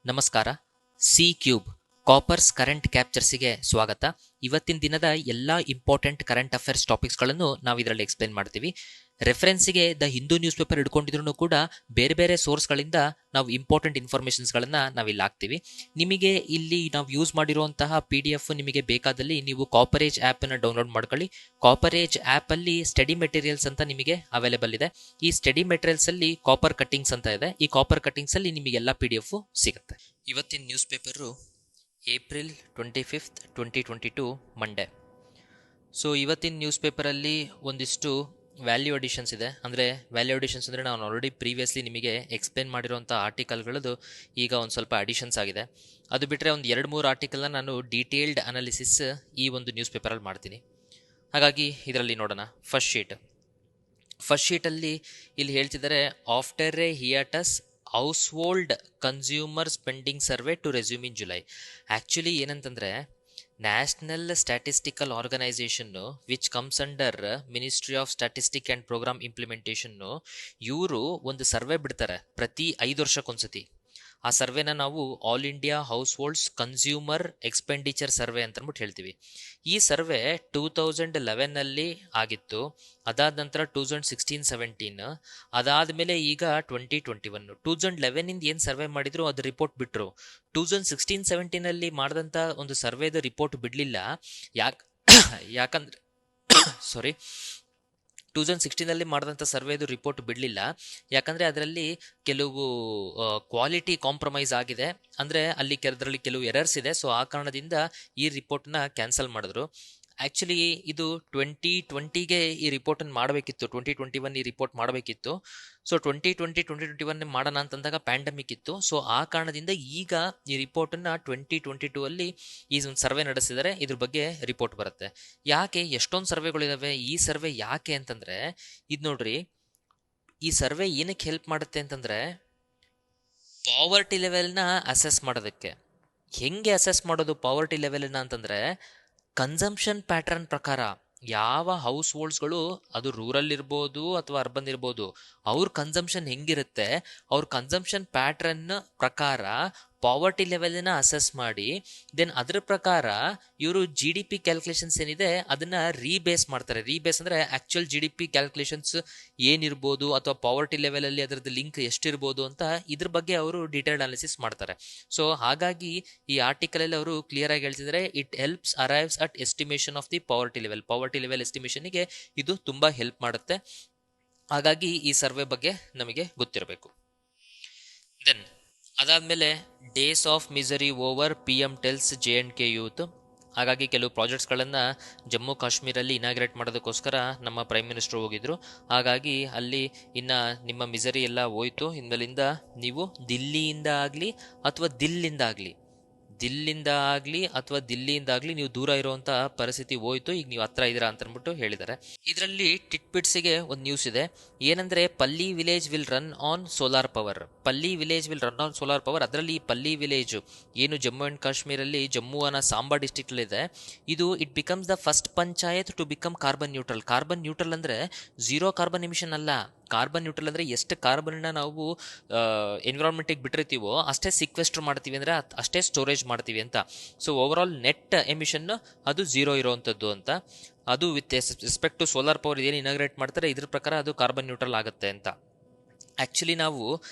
ನಮಸ್ಕಾರ. C cube coppers current ಕ್ಯಾಪ್ಚರ್ಸಿಗೆ ಸ್ವಾಗತ. ಇವತ್ತಿನ ದಿನದ ಎಲ್ಲ ಇಂಪಾರ್ಟೆಂಟ್ ಕರೆಂಟ್ ಅಫೇರ್ಸ್ ಟಾಪಿಕ್ಸ್ಗಳನ್ನು ನಾವು ಇದರಲ್ಲಿ ಎಕ್ಸ್ಪ್ಲೇನ್ ಮಾಡ್ತೀವಿ. ರೆಫರೆನ್ಸ್ಗೆ ದ ಹಿಂದೂ ನ್ಯೂಸ್ ಪೇಪರ್ ಹಿಡ್ಕೊಂಡಿದ್ರು ಕೂಡ ಬೇರೆ ಬೇರೆ ಸೋರ್ಸ್ಗಳಿಂದ ನಾವು ಇಂಪಾರ್ಟೆಂಟ್ ಇನ್ಫಾರ್ಮೇಷನ್ಸ್ಗಳನ್ನು ನಾವಿಲ್ಲಿ ಹಾಕ್ತೀವಿ. ನಿಮಗೆ ಇಲ್ಲಿ ನಾವು ಯೂಸ್ ಮಾಡಿರುವಂತಹ PDF ನಿಮಗೆ ಬೇಕಾದಲ್ಲಿ ನೀವು ಕಾಪರೇಜ್ ಆ್ಯಪನ್ನು ಡೌನ್ಲೋಡ್ ಮಾಡ್ಕೊಳ್ಳಿ. ಕಾಪರೇಜ್ ಆ್ಯಪಲ್ಲಿ ಸ್ಟಡಿ ಮೆಟೀರಿಯಲ್ಸ್ ಅಂತ ನಿಮಗೆ ಅವೈಲೇಬಲ್ ಇದೆ. ಈ ಸ್ಟಡಿ ಮೆಟೀರಿಯಲ್ಸಲ್ಲಿ ಕಾಪರ್ ಕಟ್ಟಿಂಗ್ಸ್ ಅಂತ ಇದೆ. ಈ ಕಾಪರ್ ಕಟ್ಟಿಂಗ್ಸಲ್ಲಿ ನಿಮಗೆಲ್ಲ PDF ಸಿಗುತ್ತೆ. ಇವತ್ತಿನ news paper April 25, 2022 Monday. So ಇವತ್ತಿನ ನ್ಯೂಸ್ ಪೇಪರಲ್ಲಿ ಒಂದಿಷ್ಟು ವ್ಯಾಲ್ಯೂ ಅಡಿಷನ್ಸ್ ಇದೆ. ಅಂದರೆ ವ್ಯಾಲ್ಯೂ ಅಡಿಷನ್ಸ್ ಅಂದರೆ ನಾನು ಆಲ್ರೆಡಿ ಪ್ರೀವಿಯಸ್ಲಿ ನಿಮಗೆ ಎಕ್ಸ್ಪ್ಲೇನ್ ಮಾಡಿರೋಂಥ ಆರ್ಟಿಕಲ್ಗಳದ್ದು ಈಗ ಒಂದು ಸ್ವಲ್ಪ ಅಡಿಷನ್ಸ್ ಆಗಿದೆ. ಅದು ಬಿಟ್ಟರೆ ಒಂದು 2-3 ಆರ್ಟಿಕಲ್ನ ನಾನು ಡೀಟೇಲ್ಡ್ ಅನಾಲಿಸಿಸ್ ಈ ಒಂದು ನ್ಯೂಸ್ ಪೇಪರಲ್ಲಿ ಮಾಡ್ತೀನಿ. ಹಾಗಾಗಿ ಇದರಲ್ಲಿ ನೋಡೋಣ. ಫಸ್ಟ್ ಶೀಟಲ್ಲಿ ಇಲ್ಲಿ ಹೇಳ್ತಿದ್ದಾರೆ, after a hiatus household consumer spending survey to resume in July. Actually ಏನಂತಂದರೆ, ನ್ಯಾಷನಲ್ ಸ್ಟ್ಯಾಟಿಸ್ಟಿಕಲ್ ಆರ್ಗನೈಸೇಷನ್ನು which comes under ministry of statistic and programme ಇಂಪ್ಲಿಮೆಂಟೇಷನ್ನು, ಇವರು ಒಂದು ಸರ್ವೆ ಬಿಡ್ತಾರೆ ಪ್ರತಿ 5 ವರ್ಷಕ್ಕೊಂದ್ಸತಿ. ಆ ಸರ್ವೆನ ನಾವು all India house holds consumer expenditure survey ಅಂತ ಅಂದ್ಬಿಟ್ಟು ಹೇಳ್ತೀವಿ. ಈ ಸರ್ವೆ 2011ನಲ್ಲಿ ಆಗಿತ್ತು. ಅದಾದ ನಂತರ 2016-17, ಅದಾದಮೇಲೆ ಈಗ 2021. 2011ಇಂದ ಏನು ಸರ್ವೆ ಮಾಡಿದ್ರು ಅದು ರಿಪೋರ್ಟ್ ಬಿಟ್ಟರು. 2016-17ನಲ್ಲಿ ಮಾಡಿದಂಥ ಒಂದು ಸರ್ವೇದ ರಿಪೋರ್ಟ್ ಬಿಡಲಿಲ್ಲ. ಯಾಕಂದರೆ 2016ನಲ್ಲಿ ಮಾಡಿದಂಥ ಸರ್ವೇದು ರಿಪೋರ್ಟ್ ಬಿಡಲಿಲ್ಲ. ಯಾಕಂದರೆ ಅದರಲ್ಲಿ ಕೆಲವು ಕ್ವಾಲಿಟಿ ಕಾಂಪ್ರಮೈಸ್ ಆಗಿದೆ. ಅಂದರೆ ಅದರಲ್ಲಿ ಕೆಲವು ಎರರ್ಸ್ ಇದೆ. ಸೊ ಆ ಕಾರಣದಿಂದ ಈ ರಿಪೋರ್ಟ್ನ ಕ್ಯಾನ್ಸಲ್ ಮಾಡಿದ್ರು. ಆ್ಯಕ್ಚುಲಿ ಇದು 2020ಗೆ ಈ ರಿಪೋರ್ಟನ್ನು ಮಾಡಬೇಕಿತ್ತು. 2021 ಈ ರಿಪೋರ್ಟ್ ಮಾಡಬೇಕಿತ್ತು. ಸೊ 2020-2021 ಮಾಡೋಣ ಅಂತಂದಾಗ ಪ್ಯಾಂಡಮಿಕ್ ಇತ್ತು. ಸೊ ಆ ಕಾರಣದಿಂದ ಈಗ ಈ ರಿಪೋರ್ಟನ್ನು 2022ಅಲ್ಲಿ ಈ ಒಂದು ಸರ್ವೆ ನಡೆಸಿದರೆ ಇದ್ರ ಬಗ್ಗೆ ರಿಪೋರ್ಟ್ ಬರುತ್ತೆ. ಯಾಕೆ ಎಷ್ಟೊಂದು ಸರ್ವೆಗಳಿದಾವೆ? ಈ ಸರ್ವೆ ಯಾಕೆ ಅಂತಂದರೆ, ಇದು ನೋಡ್ರಿ, ಈ ಸರ್ವೆ ಏನಕ್ಕೆ ಹೆಲ್ಪ್ ಮಾಡುತ್ತೆ ಅಂತಂದರೆ, ಪಾವರ್ಟಿ ಲೆವೆಲ್ನ ಅಸೆಸ್ ಮಾಡೋದಕ್ಕೆ. ಹೆಂಗೆ ಅಸೆಸ್ ಮಾಡೋದು ಪಾವರ್ಟಿ ಲೆವೆಲ್ನ ಅಂತಂದರೆ, ಕನ್ಸಂಪ್ಷನ್ ಪ್ಯಾಟರ್ನ್ ಪ್ರಕಾರ ಯಾವ ಹೌಸ್ ಹೋಲ್ಡ್ಸ್ಗಳು, ಅದು ರೂರಲ್ ಇರ್ಬೋದು ಅಥವಾ ಅರ್ಬನ್ ಇರ್ಬೋದು, ಅವ್ರ ಕನ್ಸಂಪ್ಷನ್ ಹೆಂಗಿರುತ್ತೆ, ಅವ್ರ ಕನ್ಸಂಪ್ಷನ್ ಪ್ಯಾಟ್ರನ್ ಪ್ರಕಾರ ಪಾವರ್ಟಿ ಲೆವೆಲ್ನ ಅಸೆಸ್ ಮಾಡಿ, ದೆನ್ ಅದ್ರ ಪ್ರಕಾರ ಇವರು GDP ಕ್ಯಾಲ್ಕುಲೇಷನ್ಸ್ ಏನಿದೆ ಅದನ್ನು ರೀಬೇಸ್ ಮಾಡ್ತಾರೆ. ರೀಬೇಸ್ ಅಂದರೆ ಆ್ಯಕ್ಚುಯಲ್ GDP ಕ್ಯಾಲ್ಕುಲೇಷನ್ಸ್ ಏನಿರ್ಬೋದು ಅಥವಾ ಪಾವರ್ಟಿ ಲೆವೆಲಲ್ಲಿ ಅದರದ್ದು ಲಿಂಕ್ ಎಷ್ಟಿರ್ಬೋದು ಅಂತ ಇದ್ರ ಬಗ್ಗೆ ಅವರು ಡೀಟೇಲ್ಡ್ ಅನಾಲಿಸಿಸ್ ಮಾಡ್ತಾರೆ. ಸೊ ಹಾಗಾಗಿ ಈ ಆರ್ಟಿಕಲಲ್ಲಿ ಅವರು ಕ್ಲಿಯರ್ ಆಗಿ ಹೇಳ್ತಿದ್ದಾರೆ, it helps arrives at estimation of the poverty level. Poverty level ಎಸ್ಟಿಮೇಷನ್ಗೆ ಇದು ತುಂಬ ಹೆಲ್ಪ್ ಮಾಡುತ್ತೆ. ಹಾಗಾಗಿ ಈ ಸರ್ವೆ ಬಗ್ಗೆ ನಮಗೆ ಗೊತ್ತಿರಬೇಕು. ದೆನ್ ಅದಾದಮೇಲೆ days of misery over PM tells J&K youth. ಹಾಗಾಗಿ ಕೆಲವು ಪ್ರಾಜೆಕ್ಟ್ಸ್ಗಳನ್ನು ಜಮ್ಮು ಕಾಶ್ಮೀರಲ್ಲಿ ಇನಾಗ್ರೇಟ್ ಮಾಡೋದಕ್ಕೋಸ್ಕರ ನಮ್ಮ ಪ್ರೈಮ್ ಮಿನಿಸ್ಟರ್ ಹೋಗಿದ್ರು. ಹಾಗಾಗಿ ಅಲ್ಲಿ ಇನ್ನು ನಿಮ್ಮ ಮಿಸರಿ ಎಲ್ಲ ಹೋಯ್ತು. ಇನ್ಮೇಲಿಂದ ನೀವು ದಿಲ್ಲಿಯಿಂದ ಆಗಲಿ ಅಥವಾ ದಿಲ್ಲಿಯಿಂದ ಆಗಲಿ ನೀವು ದೂರ ಇರುವಂಥ ಪರಿಸ್ಥಿತಿ ಹೋಯ್ತು. ಈಗ ನೀವು ಹತ್ರ ಇದ್ದೀರಾ ಅಂತ ಅಂದ್ಬಿಟ್ಟು ಹೇಳಿದ್ದಾರೆ. ಇದರಲ್ಲಿ ಟಿಟ್ಬಿಟ್ಸಿಗೆ ಒಂದು ನ್ಯೂಸ್ ಇದೆ. ಏನಂದರೆ, Palli village will run on solar power. ಅದರಲ್ಲಿ ಪಲ್ಲಿ ವಿಲೇಜ್ ಏನು ಜಮ್ಮು ಆ್ಯಂಡ್ ಕಾಶ್ಮೀರಲ್ಲಿ ಜಮ್ಮುವನ ಸಾಂಬಾ ಡಿಸ್ಟ್ರಿಕ್ಟಲ್ಲಿದೆ, ಇದು it becomes the first panchayat to become carbon neutral. Carbon neutral ಅಂದರೆ ಝೀರೋ ಕಾರ್ಬನ್ ಎಮಿಷನ್ ಅಲ್ಲ. ಕಾರ್ಬನ್ ನ್ಯೂಟ್ರಲ್ ಅಂದರೆ ಎಷ್ಟು ಕಾರ್ಬನ್ನ ನಾವು ಎನ್ವಿರಾನ್ಮೆಂಟಿಗೆ ಬಿಟ್ಟಿರ್ತೀವೋ ಅಷ್ಟೇ ಸಿಕ್ವೆಸ್ಟರ್ ಮಾಡ್ತೀವಿ, ಅಂದರೆ ಅಷ್ಟೇ ಸ್ಟೋರೇಜ್ ಮಾಡ್ತೀವಿ ಅಂತ. ಸೊ ಓವರಾಲ್ ನೆಟ್ ಎಮಿಷನ್ ಅದು ಝೀರೋ ಇರೋವಂಥದ್ದು ಅಂತ. ಅದು with respect to solar power ಏನು ಇನಾಗ್ರೇಟ್ ಮಾಡ್ತಾರೆ, ಇದ್ರ ಪ್ರಕಾರ ಅದು ಕಾರ್ಬನ್ ನ್ಯೂಟ್ರಲ್ ಆಗುತ್ತೆ ಅಂತ. ಆ್ಯಕ್ಚುಲಿ ನಾವು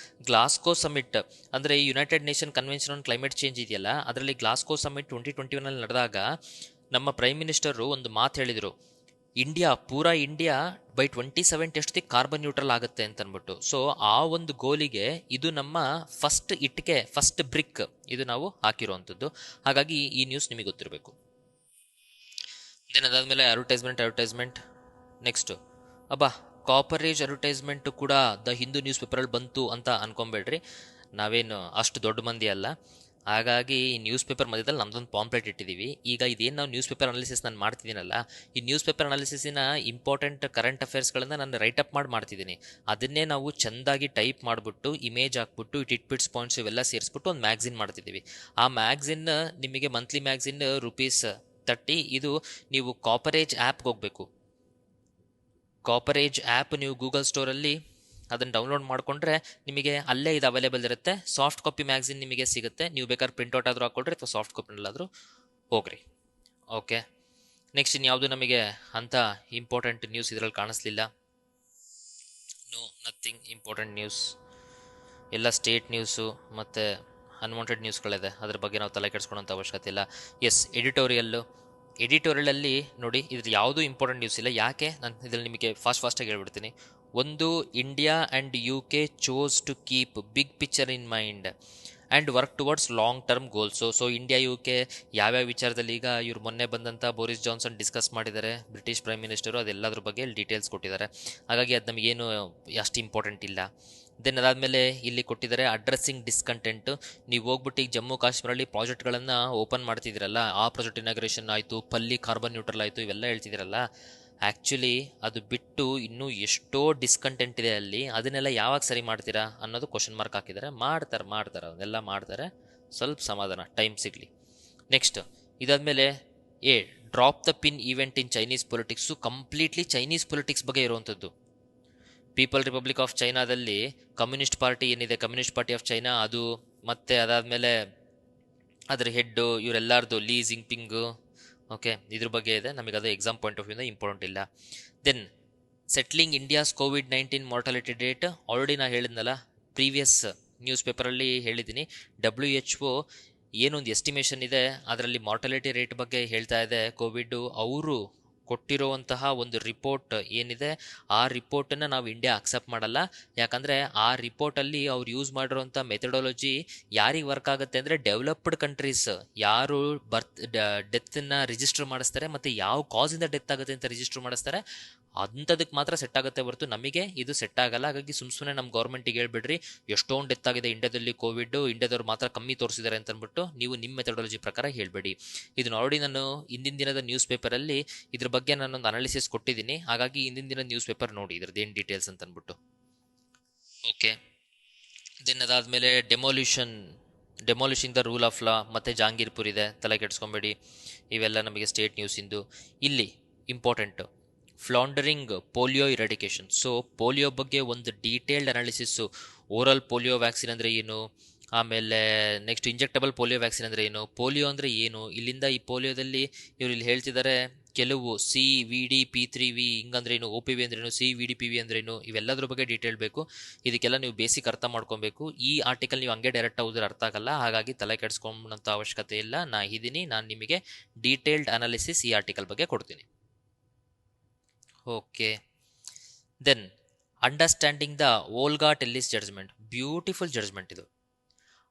ಗ್ಲಾಸ್ಗೋ ಸಮಿಟ್ ಅಂದರೆ United nation convention on climate change ಇದೆಯಲ್ಲ, ಅದರಲ್ಲಿ ಗ್ಲಾಸ್ಗೋ ಸಮಿಟ್ 2021ನಲ್ಲಿ ನಡೆದಾಗ ನಮ್ಮ ಪ್ರೈಮ್ ಮಿನಿಸ್ಟರು ಒಂದು ಮಾತು ಹೇಳಿದರು, ಪೂರಾ ಇಂಡಿಯಾ ಬೈ 2070 ಎಷ್ಟೊತ್ತಿಗೆ ಕಾರ್ಬನ್ ನ್ಯೂಟ್ರಲ್ ಆಗುತ್ತೆ ಅಂತ ಅಂದ್ಬಿಟ್ಟು. ಸೊ ಆ ಒಂದು ಗೋಲಿಗೆ ಇದು ನಮ್ಮ ಫಸ್ಟ್ ಬ್ರಿಕ್ ಇದು ನಾವು ಹಾಕಿರುವಂಥದ್ದು. ಹಾಗಾಗಿ ಈ ನ್ಯೂಸ್ ನಿಮಗೆ ಗೊತ್ತಿರಬೇಕು. ದೆನ್ ಅದಾದಮೇಲೆ ಅಡ್ವರ್ಟೈಸ್ಮೆಂಟ್ ನೆಕ್ಸ್ಟು. ಕಾಪರೇಜ್ ಅಡ್ವರ್ಟೈಸ್ಮೆಂಟ್ ಕೂಡ ದ ಹಿಂದೂ ನ್ಯೂಸ್ ಪೇಪರಲ್ಲಿ ಬಂತು ಅಂತ ಅನ್ಕೊಂಬೇಡ್ರಿ. ನಾವೇನು ಅಷ್ಟು ದೊಡ್ಡ ಮಂದಿ ಅಲ್ಲ. ಹಾಗಾಗಿ ಈ ನ್ಯೂಸ್ ಪೇಪರ್ ಮಧ್ಯದಲ್ಲಿ ನಮ್ಮದೊಂದು ಪಾಂಪ್ಲೆಟ್ ಇಟ್ಟಿದ್ದೀವಿ. ಈಗ ಇದೇನು ನಾವು ನ್ಯೂಸ್ ಪೇಪರ್ ಅನಾಲಿಸಿಸ್ ನಾನು ಮಾಡ್ತಿದ್ದೀನಲ್ಲ, ಈ ನ್ಯೂಸ್ ಪೇಪರ್ ಅನಾಲಿಸಿಸಿನ ಇಂಪಾರ್ಟೆಂಟ್ ಕರೆಂಟ್ ಅಫೇರ್ಸ್ಗಳನ್ನು ನಾನು ರೈಟಪ್ ಮಾಡ್ತಿದ್ದೀನಿ. ಅದನ್ನೇ ನಾವು ಚೆಂದಾಗಿ ಟೈಪ್ ಮಾಡಿಬಿಟ್ಟು ಇಮೇಜ್ ಹಾಕ್ಬಿಟ್ಟು ಟಿಟ್ಬಿಟ್ಸ್ ಪಾಯಿಂಟ್ಸ್ ಇವೆಲ್ಲ ಸೇರಿಸ್ಬಿಟ್ಟು ಒಂದು ಮ್ಯಾಗ್ಝಿನ್ ಮಾಡ್ತಿದ್ದೀವಿ. ಆ ಮ್ಯಾಗ್ಝಿನ್ ನಿಮಗೆ ಮಂತ್ಲಿ ಮ್ಯಾಗ್ಝಿನ್ ₹30. ಇದು ನೀವು ಕಾಪರೇಜ್ ಆ್ಯಪ್ಗೆ ಹೋಗಬೇಕು. ಕಾಪರೇಜ್ ಆ್ಯಪ್ ನೀವು ಗೂಗಲ್ ಸ್ಟೋರಲ್ಲಿ ಅದನ್ನು ಡೌನ್ಲೋಡ್ ಮಾಡಿಕೊಂಡ್ರೆ ನಿಮಗೆ ಅಲ್ಲೇ ಇದು ಅವೈಲೇಬಲ್ ಇರುತ್ತೆ. ಸಾಫ್ಟ್ ಕಾಪಿ ಮ್ಯಾಗ್ಝಿನ್ ನಿಮಗೆ ಸಿಗುತ್ತೆ, ನೀವು ಬೇಕಾದ್ರೆ ಪ್ರಿಂಟ್ಔಟ್ ಆದರೂ ಹಾಕ್ಕೊಳ್ರಿ ಅಥವಾ ಸಾಫ್ಟ್ ಕಾಪಿನಲ್ಲಾದರೂ ಹೋಗ್ರಿ. ಓಕೆ, ನೆಕ್ಸ್ಟ್ ಇನ್ಯಾವುದು ನಮಗೆ ಅಂಥ ಇಂಪಾರ್ಟೆಂಟ್ ನ್ಯೂಸ್ ಇದರಲ್ಲಿ ಕಾಣಿಸ್ಲಿಲ್ಲ. No, nothing important news. ಎಲ್ಲ ಸ್ಟೇಟ್ ನ್ಯೂಸು ಮತ್ತು ಅನ್ವಾಂಟೆಡ್ ನ್ಯೂಸ್ಗಳಿದೆ, ಅದ್ರ ಬಗ್ಗೆ ನಾವು ತಲೆ ಕೆಡಿಸ್ಕೊಳ್ಳೋಂಥ ಅವಶ್ಯಕತೆ ಇಲ್ಲ. ಎಸ್, ಎಡಿಟೋರಿಯಲಲ್ಲಿ ನೋಡಿ, ಇದ್ರ ಯಾವುದೂ ಇಂಪಾರ್ಟೆಂಟ್ ನ್ಯೂಸ್ ಇಲ್ಲ. ಯಾಕೆ ನಾನು ಇದರಲ್ಲಿ ನಿಮಗೆ ಫಾಸ್ಟಾಗಿ ಹೇಳ್ಬಿಡ್ತೀನಿ. ಒಂದು, India and UK chose to keep big picture in mind and work towards long term goals. So India UK ಯಾವ್ಯಾವ ವಿಚಾರದಲ್ಲಿ, ಈಗ ಇವ್ರು ಮೊನ್ನೆ ಬಂದಂಥ ಬೋರಿಸ್ ಜಾನ್ಸನ್ ಡಿಸ್ಕಸ್ ಮಾಡಿದ್ದಾರೆ, ಬ್ರಿಟಿಷ್ ಪ್ರೈಮ್ ಮಿನಿಸ್ಟರು, ಅದೆಲ್ಲದ್ರ ಬಗ್ಗೆ ಡೀಟೇಲ್ಸ್ ಕೊಟ್ಟಿದ್ದಾರೆ. ಹಾಗಾಗಿ ಅದು ನಮಗೇನು ಅಷ್ಟು ಇಂಪಾರ್ಟೆಂಟ್ ಇಲ್ಲ. ದೆನ್ ಅದಾದಮೇಲೆ ಇಲ್ಲಿ ಕೊಟ್ಟಿದ್ದಾರೆ ಅಡ್ರೆಸ್ಸಿಂಗ್ ಡಿಸ್ಕಂಟೆಂಟು. ನೀವು ಹೋಗ್ಬಿಟ್ಟು ಈಗ ಜಮ್ಮು ಕಾಶ್ಮೀರಲ್ಲಿ ಪ್ರಾಜೆಕ್ಟ್ಗಳನ್ನು ಓಪನ್ ಮಾಡ್ತಿದ್ದೀರಲ್ಲ, ಆ ಪ್ರಾಜೆಕ್ಟ್ ಇನಾಗ್ರೇಷನ್ ಆಯಿತು, ಪಲ್ಲಿ ಕಾರ್ಬನ್ ನ್ಯೂಟ್ರಲ್ ಆಯಿತು, ಇವೆಲ್ಲ ಹೇಳ್ತಿದ್ದೀರಲ್ಲ, ಆ್ಯಕ್ಚುಲಿ ಅದು ಬಿಟ್ಟು ಇನ್ನೂ ಎಷ್ಟೋ ಡಿಸ್ಕಂಟೆಂಟ್ ಇದೆ ಅಲ್ಲಿ. ಅದನ್ನೆಲ್ಲ ಯಾವಾಗ ಸರಿ ಮಾಡ್ತೀರಾ ಅನ್ನೋದು ಕ್ವಶನ್ ಮಾರ್ಕ್ ಹಾಕಿದ್ದಾರೆ. ಮಾಡ್ತಾರೆ ಅದನ್ನೆಲ್ಲ ಮಾಡ್ತಾರೆ, ಸ್ವಲ್ಪ ಸಮಾಧಾನ, ಟೈಮ್ ಸಿಗಲಿ. ನೆಕ್ಸ್ಟ್ ಇದಾದಮೇಲೆ drop the pin event in Chinese politics. Completely Chinese politics ಬಗ್ಗೆ ಇರುವಂಥದ್ದು. ಪೀಪಲ್ ರಿಪಬ್ಲಿಕ್ ಆಫ್ ಚೈನಾದಲ್ಲಿ ಕಮ್ಯುನಿಸ್ಟ್ ಪಾರ್ಟಿ ಏನಿದೆ, ಕಮ್ಯುನಿಸ್ಟ್ ಪಾರ್ಟಿ ಆಫ್ ಚೈನಾ, ಅದು ಮತ್ತು ಅದಾದಮೇಲೆ ಅದರ ಹೆಡ್ಡು ಇವರೆಲ್ಲಾರ್ದು ಲೀ ಜಿಂಗ್ಪಿಂಗು. ಓಕೆ, ಇದ್ರ ಬಗ್ಗೆ ಇದೆ, ನಮಗೆ ಅದು ಎಕ್ಸಾಮ್ ಪಾಯಿಂಟ್ ಆಫ್ ವ್ಯೂಯಿಂದ ಇಂಪಾರ್ಟೆಂಟ್ ಇಲ್ಲ. Then settling India's COVID-19 mortality date. Already ನಾನು ಹೇಳಿದ್ನಲ್ಲ, ಪ್ರೀವಿಯಸ್ ನ್ಯೂಸ್ ಪೇಪರಲ್ಲಿ ಹೇಳಿದ್ದೀನಿ. WHO ಏನೊಂದು ಎಸ್ಟಿಮೇಷನ್ ಇದೆ, ಅದರಲ್ಲಿ ಮಾರ್ಟಾಲಿಟಿ ರೇಟ್ ಬಗ್ಗೆ ಹೇಳ್ತಾ ಇದೆ. ಕೋವಿಡ್ಡು ಅವರು ಕೊಟ್ಟಿರುವಂತಹ ಒಂದು ರಿಪೋರ್ಟ್ ಏನಿದೆ, ಆ ರಿಪೋರ್ಟನ್ನು ನಾವು ಇಂಡಿಯಾ ಅಕ್ಸೆಪ್ಟ್ ಮಾಡಲ್ಲ. ಯಾಕಂದರೆ ಆ ರಿಪೋರ್ಟಲ್ಲಿ ಅವ್ರು ಯೂಸ್ ಮಾಡಿರೋಂಥ ಮೆಥಡಾಲಜಿ ಯಾರಿಗೆ ವರ್ಕ್ ಆಗುತ್ತೆ ಅಂದರೆ, ಡೆವಲಪ್ಡ್ ಕಂಟ್ರೀಸ್ ಯಾರು ಡೆತ್ತನ್ನು ರಿಜಿಸ್ಟರ್ ಮಾಡಿಸ್ತಾರೆ ಮತ್ತು ಯಾವ ಕಾಸಿಂದ ಡೆತ್ ಆಗುತ್ತೆ ಅಂತ ರಿಜಿಸ್ಟರ್ ಮಾಡಿಸ್ತಾರೆ, ಅಂಥದಕ್ಕೆ ಮಾತ್ರ ಸೆಟ್ ಆಗುತ್ತೆ ಹೊರತು ನಮಗೆ ಇದು ಸೆಟ್ ಆಗಲ್ಲ. ಹಾಗಾಗಿ ಸುಮ್ಮನೆ ನಮ್ಮ ಗೌರ್ಮೆಂಟಿಗೆ ಹೇಳ್ಬಿಡ್ರಿ ಎಷ್ಟೊಂದು ಡೆತ್ ಆಗಿದೆ ಇಂಡಿಯಾದಲ್ಲಿ ಕೋವಿಡ್, ಇಂಡಿಯಾದವ್ರು ಮಾತ್ರ ಕಮ್ಮಿ ತೋರಿಸಿದ್ದಾರೆ ಅಂತ ಅಂದ್ಬಿಟ್ಟು ನೀವು ನಿಮ್ಮ ಮೆಥಡಾಲಜಿ ಪ್ರಕಾರ ಹೇಳಬೇಡಿ. ಇದನ್ನು ಆಲ್ರೆಡಿ ನಾನು ಹಿಂದಿನ ದಿನದ ನ್ಯೂಸ್ ಪೇಪರಲ್ಲಿ ಇದ್ರ ಬಗ್ಗೆ ನಾನೊಂದು ಅನಾಲಿಸಿಸ್ ಕೊಟ್ಟಿದ್ದೀನಿ. ಹಾಗಾಗಿ ಹಿಂದಿನ ದಿನ ನ್ಯೂಸ್ ಪೇಪರ್ ನೋಡಿ ಇದ್ರದ್ದು ಏನು ಡೀಟೇಲ್ಸ್ ಅಂತ ಅಂದ್ಬಿಟ್ಟು. ಓಕೆ, ದೆನ್ ಅದಾದಮೇಲೆ demolishing the rule of law ಮತ್ತು ಜಹಾಂಗೀರ್ಪುರ್ ಇದೆ, ತಲೆ ಕೆಡಿಸ್ಕೊಬೇಡಿ. ಇವೆಲ್ಲ ನಮಗೆ ಸ್ಟೇಟ್ ನ್ಯೂಸಿಂದು. ಇಲ್ಲಿ important ಫ್ಲಾಂಡರಿಂಗ್ polio eradication. So polio ಬಗ್ಗೆ ಒಂದು detailed analysis. Oral polio vaccine ಅಂದರೆ ಏನು, ಆಮೇಲೆ ನೆಕ್ಸ್ಟ್ ಇಂಜೆಕ್ಟಬಲ್ ಪೋಲಿಯೋ ವ್ಯಾಕ್ಸಿನ್ ಅಂದರೆ ಏನು, ಪೋಲಿಯೋ ಅಂದರೆ ಏನು, ಇಲ್ಲಿಂದ ಈ ಪೋಲಿಯೋದಲ್ಲಿ ಇವರು ಇಲ್ಲಿ ಹೇಳ್ತಿದ್ದಾರೆ ಕೆಲವು CVD-P3V ಹಿಂಗಂದ್ರೇನು, OPV ಅಂದ್ರೇನು, CVD-PV ಅಂದ್ರೇನು, ಇವೆಲ್ಲದ್ರ ಬಗ್ಗೆ ಡೀಟೇಲ್ ಬೇಕು. ಇದಕ್ಕೆಲ್ಲ ನೀವು ಬೇಸಿಕ್ ಅರ್ಥ ಮಾಡ್ಕೊಬೇಕು. ಈ ಆರ್ಟಿಕಲ್ ನೀವು ಹಂಗೆ ಡೈರೆಕ್ಟ್ ಓದಿದ್ರೆ ಅರ್ಥ ಆಗಲ್ಲ. ಹಾಗಾಗಿ ತಲೆ ಕೆಡಿಸ್ಕೊಂಬಂಥ ಅವಶ್ಯಕತೆ ಇಲ್ಲ. ನಾನು ನಿಮಗೆ ಡೀಟೇಲ್ಡ್ ಅನಾಲಿಸಿಸ್ ಈ ಆರ್ಟಿಕಲ್ ಬಗ್ಗೆ ಕೊಡ್ತೀನಿ. Okay, then understanding the Olga Tellis judgment. Beautiful judgment ಇದು.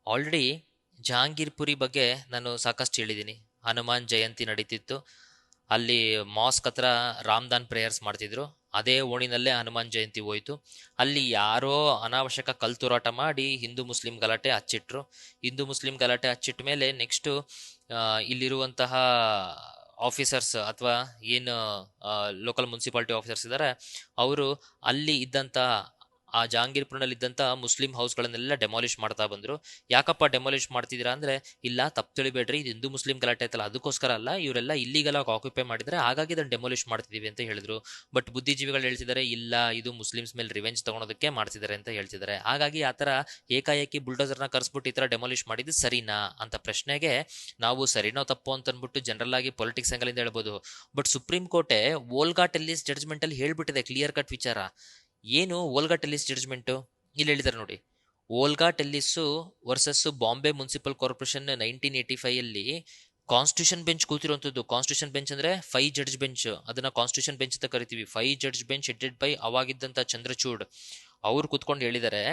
ಆಲ್ರೆಡಿ ಜಹಾಂಗೀರ್ಪುರಿ ಬಗ್ಗೆ ನಾನು ಸಾಕಷ್ಟು ಹೇಳಿದ್ದೀನಿ. ಹನುಮಾನ್ ಜಯಂತಿ ನಡೀತಿತ್ತು, ಅಲ್ಲಿ ಮಾಸ್ಕ್ ಹತ್ರ ರಾಮ್ದಾನ್ ಪ್ರೇಯರ್ಸ್ ಮಾಡ್ತಿದ್ರು. ಅದೇ ಓಣಿನಲ್ಲೇ ಹನುಮಾನ್ ಜಯಂತಿ ಹೋಯಿತು. ಅಲ್ಲಿ ಯಾರೋ ಅನಾವಶ್ಯಕ ಕಲ್ತುರಾಟ ಮಾಡಿ ಹಿಂದೂ ಮುಸ್ಲಿಂ ಗಲಾಟೆ ಹಚ್ಚಿಟ್ರು. ಹಿಂದೂ ಮುಸ್ಲಿಂ ಗಲಾಟೆ ಹಚ್ಚಿಟ್ಟ ಮೇಲೆ ನೆಕ್ಸ್ಟು ಇಲ್ಲಿರುವಂತಹ ಆಫೀಸರ್ಸ್ ಅಥವಾ ಏನು ಲೋಕಲ್ ಮುನ್ಸಿಪಾಲ್ಟಿ ಆಫೀಸರ್ಸ್ ಇದ್ದಾರೆ, ಅವರು ಅಲ್ಲಿ ಇದ್ದಂಥ ಆ ಜಹಾಂಗೀರ್ಪುರ್ನಲ್ಲಿದ್ದಂಥ ಮುಸ್ಲಿಂ ಹೌಸ್ಗಳನ್ನೆಲ್ಲ ಡೆಮಾಲಿಷ್ ಮಾಡ್ತಾ ಬಂದರು. ಯಾಕಪ್ಪ ಡೆಮಾಲಿಷ್ ಮಾಡ್ತಿದ್ದೀರಾ ಅಂದರೆ, ಇಲ್ಲ ತಪ್ಪು ತಿಳಿಬೇಡ್ರಿ, ಇದು ಹಿಂದೂ ಮುಸ್ಲಿಂ ಗಲಾಟೆ ಆಯ್ತಲ್ಲ ಅದಕ್ಕೋಸ್ಕರ ಅಲ್ಲ, ಇವರೆಲ್ಲ ಇಲ್ಲಿಗಲಾಗಿ ಆಕ್ಯುಪೈ ಮಾಡಿದರೆ ಹಾಗಾಗಿ ಇದನ್ನು ಡೆಮಾಲಿಷ್ ಮಾಡ್ತಿದ್ದೀವಿ ಅಂತ ಹೇಳಿದ್ರು. ಬಟ್ ಬುದ್ಧಿಜೀವಿಗಳು ಹೇಳ್ತಿದ್ದಾರೆ, ಇಲ್ಲ ಇದು ಮುಸ್ಲಿಮ್ಸ್ ಮೇಲೆ ರಿವೆಂಜ್ ತೊಗೊಳೋದಕ್ಕೆ ಮಾಡ್ತಿದ್ದಾರೆ ಅಂತ ಹೇಳ್ತಿದ್ದಾರೆ. ಹಾಗಾಗಿ ಆ ಥರ ಏಕಾಏಕಿ ಬುಲ್ಡೋಸರ್ನ ಕರೆಸ್ಬಿಟ್ಟು ಈ ಥರ ಡೆಮಾಲಿಷ್ ಮಾಡಿದ್ದು ಸರಿನಾ ಅಂತ ಪ್ರಶ್ನೆಗೆ ನಾವು ಸರಿನೋ ತಪ್ಪು ಅಂತ ಅಂದ್ಬಿಟ್ಟು ಜನರಲ್ ಆಗಿ ಪೊಲಿಟಿಕ್ಸ್ ಆ್ಯಂಗಲಿಂದ ಹೇಳ್ಬೋದು. ಬಟ್ ಸುಪ್ರೀಂ ಕೋರ್ಟೇ ವೋಲ್ಗಾ ಟೆಲ್ಲಿಸ್ ಜಡ್ಜ್ಮೆಂಟಲ್ಲಿ ಹೇಳ್ಬಿಟ್ಟಿದೆ ಕ್ಲಿಯರ್ ಕಟ್ ವಿಚಾರ. ಏನು ವೋಲ್ಗಾ ಟೆಲ್ಲಿಸ್ ಜಡ್ಜ್ಮೆಂಟು ಇಲ್ಲಿ ಹೇಳಿದ್ದಾರೆ ನೋಡಿ. Olga Tellis versus Bombay municipal corporation 1985 constitution bench ಕೂತಿರುವಂಥದ್ದು. ಕಾನ್ಸ್ಟಿಟ್ಯೂಷನ್ ಬೆಂಚ್ ಅಂದರೆ 5 ಜಡ್ಜ್ ಬೆಂಚ್, ಅದನ್ನು ಕಾನ್ಸ್ಟಿಟ್ಯೂಷನ್ ಬೆಂಚ್ ಅಂತ ಕರಿತೀವಿ. 5 ಜಡ್ಜ್ ಬೆಂಚ್ ಹೆಡೆಡ್ ಬೈ ಅವಾಗಿದ್ದಂಥ ಚಂದ್ರಚೂಡ್ ಅವ್ರು ಕೂತ್ಕೊಂಡು ಹೇಳಿದ್ದಾರೆ,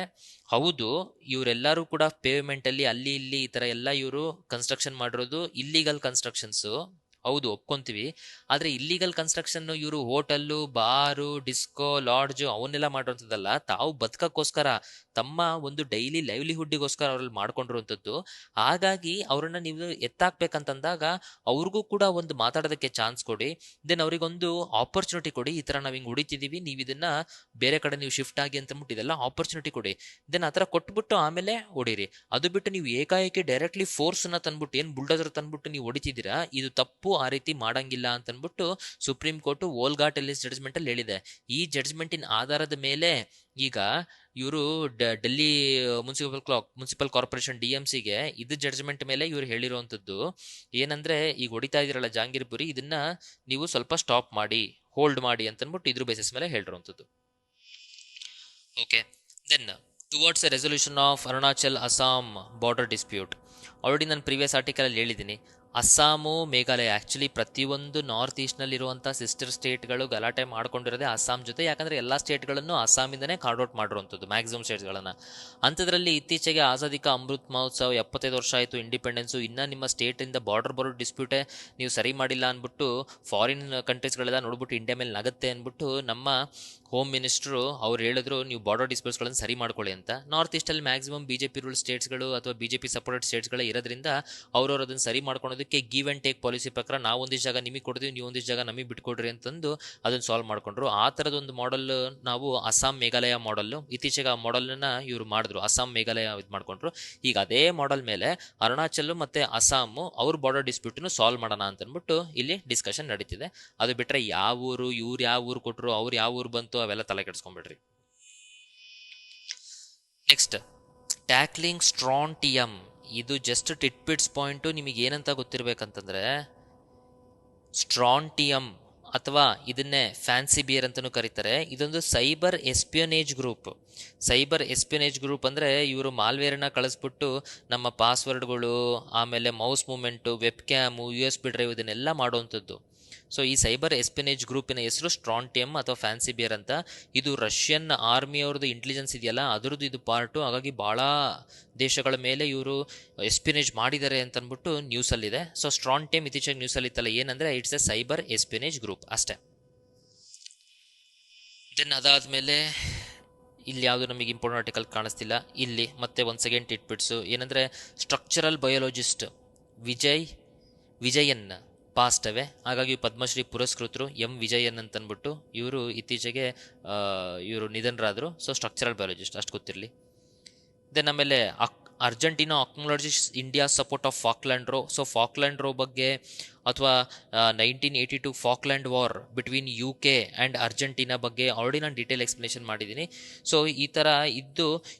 ಹೌದು ಇವರೆಲ್ಲರೂ ಕೂಡ ಪೇವ್ಮೆಂಟಲ್ಲಿ ಅಲ್ಲಿ ಇಲ್ಲಿ ಈ ಥರ ಎಲ್ಲ ಇವರು ಕನ್ಸ್ಟ್ರಕ್ಷನ್ ಮಾಡಿರೋದು ಇಲ್ಲೀಗಲ್ ಕನ್ಸ್ಟ್ರಕ್ಷನ್ಸು, ಹೌದು ಒಪ್ಕೊಂತೀವಿ. ಆದರೆ ಇಲ್ಲಿಗಲ್ ಕನ್ಸ್ಟ್ರಕ್ಷನ್ನು ಇವರು ಹೋಟೆಲ್ಲು, ಬಾರು, ಡಿಸ್ಕೋ, ಲಾಡ್ಜು ಅವನ್ನೆಲ್ಲ ಮಾಡಿರೋಂಥದ್ದಲ್ಲ. ತಾವು ಬದುಕಕ್ಕೋಸ್ಕರ ತಮ್ಮ ಒಂದು ಡೈಲಿ ಲೈವ್ಲಿಹುಡ್ಡಿಗೋಸ್ಕರ ಅವ್ರಲ್ಲಿ ಮಾಡ್ಕೊಂಡಿರುವಂಥದ್ದು. ಹಾಗಾಗಿ ಅವ್ರನ್ನ ನೀವು ಎತ್ತಾಕ್ಬೇಕಂತಂದಾಗ ಅವ್ರಿಗೂ ಕೂಡ ಒಂದು ಮಾತಾಡೋದಕ್ಕೆ ಚಾನ್ಸ್ ಕೊಡಿ. ದೆನ್ ಅವರಿಗೊಂದು ಆಪರ್ಚುನಿಟಿ ಕೊಡಿ. ಈ ಥರ ನಾವು ಹಿಂಗೆ ಹೊಡಿತಿದ್ದೀವಿ, ನೀವು ಇದನ್ನು ಬೇರೆ ಕಡೆ ನೀವು ಶಿಫ್ಟ್ ಆಗಿ ಅಂತಂದ್ಬಿಟ್ಟು ಇದೆಲ್ಲ ಆಪರ್ಚುನಿಟಿ ಕೊಡಿ. ದೆನ್ ಆ ಥರ ಕೊಟ್ಬಿಟ್ಟು ಆಮೇಲೆ ಹೊಡೀರಿ. ಅದು ಬಿಟ್ಟು ನೀವು ಏಕಾಏಕಿ ಡೈರೆಕ್ಟ್ಲಿ ಫೋರ್ಸನ್ನ ತಂದ್ಬಿಟ್ಟು ಏನು ಬುಲ್ಡೋಸರ್ ತಂದ್ಬಿಟ್ಟು ನೀವು ಹೊಡಿತಿದ್ದೀರಾ, ಇದು ತಪ್ಪು. ಆ ರೀತಿ ಮಾಡಂಗಿಲ್ಲ ಅಂತನ್ಬಿಟ್ಟು ಸುಪ್ರೀಂ ಕೋರ್ಟ್ ವೋಲ್ಗಾ ಟೆಲಿಸ್ ಜಡ್ಜ್ಮೆಂಟ್ ಅಲ್ಲಿ ಹೇಳಿದೆ. ಈ ಜಡ್ಜ್ಮೆಂಟಿನ ಆಧಾರದ ಮೇಲೆ ಈಗ ಇವರು ಡೆಲ್ಲಿ ಮುನ್ಸಿಪಲ್ ಕಾರ್ಪೊರೇಷನ್ DMCಗೆ ಇದು ಜಡ್ಜ್ಮೆಂಟ್ ಮೇಲೆ ಇವ್ರು ಹೇಳಿರುವಂತದ್ದು ಏನಂದ್ರೆ, ಈಗ ಹೊಡಿತಾ ಇದಿರಲ್ಲ ಜಹಾಂಗೀರ್ಪುರಿ, ಇದನ್ನ ನೀವು ಸ್ವಲ್ಪ ಸ್ಟಾಪ್ ಮಾಡಿ, ಹೋಲ್ಡ್ ಮಾಡಿ ಅಂತನ್ಬಿಟ್ಟು ಇದ್ರ ಬೇಸಿಸ್ ಮೇಲೆ ಹೇಳಿರುವಂತದ್ದು. Okay, then towards a resolution of Arunachal Assam border dispute. Already ನಾನು ಪ್ರೀವಿಯಸ್ ಆರ್ಟಿಕಲಲ್ಲಿ ಹೇಳಿದ್ದೀನಿ, ಅಸ್ಸಾಮು ಮೇಘಾಲಯ ಆ್ಯಕ್ಚುಲಿ ಪ್ರತಿಯೊಂದು ನಾರ್ತ್ ಈಸ್ಟ್ನಲ್ಲಿರುವಂಥ ಸಿಸ್ಟರ್ ಸ್ಟೇಟ್ಗಳು ಗಲಾಟೆ ಮಾಡ್ಕೊಂಡಿರೋದೇ ಅಸ್ಸಾಂ ಜೊತೆ. ಯಾಕಂದರೆ ಎಲ್ಲ ಸ್ಟೇಟ್ಗಳನ್ನು ಅಸ್ಸಾಮಿಂದನೇ ಕಾರ್ಡ್ ಔಟ್ ಮಾಡಿರುವಂಥದ್ದು ಮ್ಯಾಕ್ಸಿಮಮ್ ಸ್ಟೇಟ್ಸ್ಗಳನ್ನು. ಅಂಥದ್ರಲ್ಲಿ ಇತ್ತೀಚೆಗೆ ಆಜಾದಿ ಕಾ ಅಮೃತ್ ಮಹೋತ್ಸವ 75 ವರ್ಷ ಆಯಿತು ಇಂಡಿಪೆಂಡೆನ್ಸು, ಇನ್ನೂ ನಿಮ್ಮ ಸ್ಟೇಟಿಂದ ಬಾರ್ಡರ್ ಡಿಸ್ಪ್ಯೂಟೇ ನೀವು ಸರಿ ಮಾಡಿಲ್ಲ ಅಂದ್ಬಿಟ್ಟು ಫಾರಿನ್ ಕಂಟ್ರೀಸ್ಗಳೆಲ್ಲ ನೋಡ್ಬಿಟ್ಟು ಇಂಡಿಯಾ ಮೇಲೆ ನಗುತ್ತೆ ಅಂದ್ಬಿಟ್ಟು ನಮ್ಮ ಹೋಮ್ ಮಿನಿಸ್ಟ್ರು ಅವ್ರು ಹೇಳಿದ್ರು ನೀವು ಬಾರ್ಡರ್ ಡಿಸ್ಪ್ಯೂಟ್ಸ್ಗಳನ್ನು ಸರಿ ಮಾಡ್ಕೊಳ್ಳಿ ಅಂತ. ನಾರ್ತ್ ಈಸ್ಟಲ್ಲಿ ಮ್ಯಾಕ್ಸಿಮಮ್ BJP ರೂಲ್ ಸ್ಟೇಟ್ಸ್ಗಳು ಅಥವಾ BJP ಸಪೋರ್ಟೆಡ್ ಸ್ಟೇಟ್ಸ್ಗಳೇ ಇರೋದ್ರಿಂದ ಅವ್ರವ್ರು ಅದನ್ನು ಸರಿ ಮಾಡ್ಕೊಳೋದಕ್ಕೆ ಗಿವ್ ಆ್ಯಂಡ್ ಟೇಕ್ ಪಾಲಿಸಿ ಪ್ರಕಾರ ನಾವು ಒಂದಿಷ್ಟು ಜಾಗ ನಿಮಗೆ ಕೊಡ್ತೀವಿ, ನೀವು ಒಂದಿಷ್ಟು ಜಾಗ ನಮಗೆ ಬಿಟ್ಕೊಡ್ರಿ ಅಂತಂದು ಅದನ್ನು ಸಾಲ್ವ್ ಮಾಡ್ಕೊಂಡ್ರು. ಆ ಥರದೊಂದು ಮಾಡೆಲ್ ನಾವು ಅಸ್ಸಾಂ ಮೇಘಾಲಯ ಮಾಡಲ್ಲು, ಇತ್ತೀಚೆಗೆ ಆ ಮಾಡೆಲ್ನ ಇವರು ಮಾಡಿದ್ರು, ಅಸ್ಸಾಂ ಮೇಘಾಲಯ ಇದು ಮಾಡ್ಕೊಂಡ್ರು. ಈಗ ಅದೇ ಮಾಡೆಲ್ ಮೇಲೆ ಅರುಣಾಚಲ್ ಮತ್ತು ಅಸ್ಸಾಮು ಅವ್ರ ಬಾರ್ಡರ್ ಡಿಸ್ಪ್ಯೂಟನ್ನು ಸಾಲ್ವ್ ಮಾಡೋಣ ಅಂತಂದ್ಬಿಟ್ಟು ಇಲ್ಲಿ ಡಿಸ್ಕಷನ್ ನಡೀತಿದೆ. ಅದು ಬಿಟ್ಟರೆ ಯಾವ ಊರು ಇವ್ರು ಯಾವ ಊರು ಕೊಟ್ಟರು ಅವ್ರು ಯಾವ ಊರು ಬಂತು ಅವೆಲ್ಲ ತಲೆ ಕೆಡಿಸ್ಕೊಂಡ್ಬಿಡ್ರಿ. Next, tackling strontium. ಇದು ಜಸ್ಟ್ ಟಿಟ್ಬಿಟ್ಸ್ ಪಾಯಿಂಟು. ನಿಮಗೆ ಏನಂತ ಗೊತ್ತಿರಬೇಕಂತಂದರೆ, ಸ್ಟ್ರಾಂಟಿಯಂ ಅಥವಾ ಇದನ್ನೇ ಫ್ಯಾನ್ಸಿ ಬಿಯರ್ ಅಂತಲೂ ಕರೀತಾರೆ. ಇದೊಂದು ಸೈಬರ್ ಎಸ್ಪಿಯೋನೇಜ್ ಗ್ರೂಪ್. ಸೈಬರ್ ಎಸ್ಪಿಯೋನೇಜ್ ಗ್ರೂಪ್ ಅಂದರೆ ಇವರು ಮಾಲ್ವೇರ್ನ ಕಳಿಸ್ಬಿಟ್ಟು ನಮ್ಮ ಪಾಸ್ವರ್ಡ್ಗಳು, ಆಮೇಲೆ mouse moment, web cam, USB drive ಇದನ್ನೆಲ್ಲ ಮಾಡುವಂಥದ್ದು. ಸೊ ಈ ಸೈಬರ್ ಎಸ್ಪಿನೇಜ್ ಗ್ರೂಪಿನ ಹೆಸರು ಸ್ಟ್ರಾಂಟಿಯಂ ಅಥವಾ ಫ್ಯಾನ್ಸಿ ಬಿಯರ್ ಅಂತ. ಇದು ರಷ್ಯನ್ ಆರ್ಮಿಯವ್ರದ್ದು ಇಂಟೆಲಿಜೆನ್ಸ್ ಇದೆಯಲ್ಲ ಅದರದ್ದು ಇದು ಪಾರ್ಟು. ಹಾಗಾಗಿ ಭಾಳ ದೇಶಗಳ ಮೇಲೆ ಇವರು ಎಸ್ಪಿನೇಜ್ ಮಾಡಿದ್ದಾರೆ ಅಂತ ಅಂದ್ಬಿಟ್ಟು ನ್ಯೂಸಲ್ಲಿದೆ. ಸೊ ಸ್ಟ್ರಾಂಟಿಯಂ ಇತ್ತೀಚೆಗೆ ನ್ಯೂಸಲ್ಲಿ ಇತ್ತಲ್ಲ, ಏನಂದರೆ ಇಟ್ಸ್ ಎ ಸೈಬರ್ ಎಸ್ಪಿನೇಜ್ ಗ್ರೂಪ್ ಅಷ್ಟೇ. ದೆನ್ ಅದಾದಮೇಲೆ ಇಲ್ಲಿ ಯಾವುದು ನಮಗೆ ಇಂಪಾರ್ಟೆಂಟ್ ಆರ್ಟಿಕಲ್ ಕಾಣಿಸ್ತಿಲ್ಲ. ಇಲ್ಲಿ ಮತ್ತೆ ಒಂದು ಸೆಕೆಂಡ್ ಟಿಟ್ಬಿಟ್ಸು ಏನಂದರೆ, ಸ್ಟ್ರಕ್ಚರಲ್ ಬಯೋಲಜಿಸ್ಟ್ ವಿಜಯನ್ ಪಾಸ್ಟ್ ಅವೇ. ಹಾಗಾಗಿ ಪದ್ಮಶ್ರೀ ಪುರಸ್ಕೃತರು ವಿಜಯನ್ ಅಂತಂದ್ಬಿಟ್ಟು ಇವರು ಇತ್ತೀಚೆಗೆ ಇವರು ನಿಧನರಾದರು. ಸೊ ಸ್ಟ್ರಕ್ಚರಲ್ ಬಯಾಲಜಿಸ್ಟ್ ಅಷ್ಟು ಗೊತ್ತಿರಲಿ. ದೆನ್ ಆಮೇಲೆ Argentina acknowledges India support of Falkland row. So Falkland row ಬಗ್ಗೆ ಅಥವಾ 1982 Falkland war between UK and Argentina ಬಗ್ಗೆ ಆಲ್ರೆಡಿ ನಾನು ಡೀಟೇಲ್ ಎಕ್ಸ್ಪ್ಲನೇಷನ್ ಮಾಡಿದ್ದೀನಿ. ಸೊ ಈ ಥರ ಇದ್ದು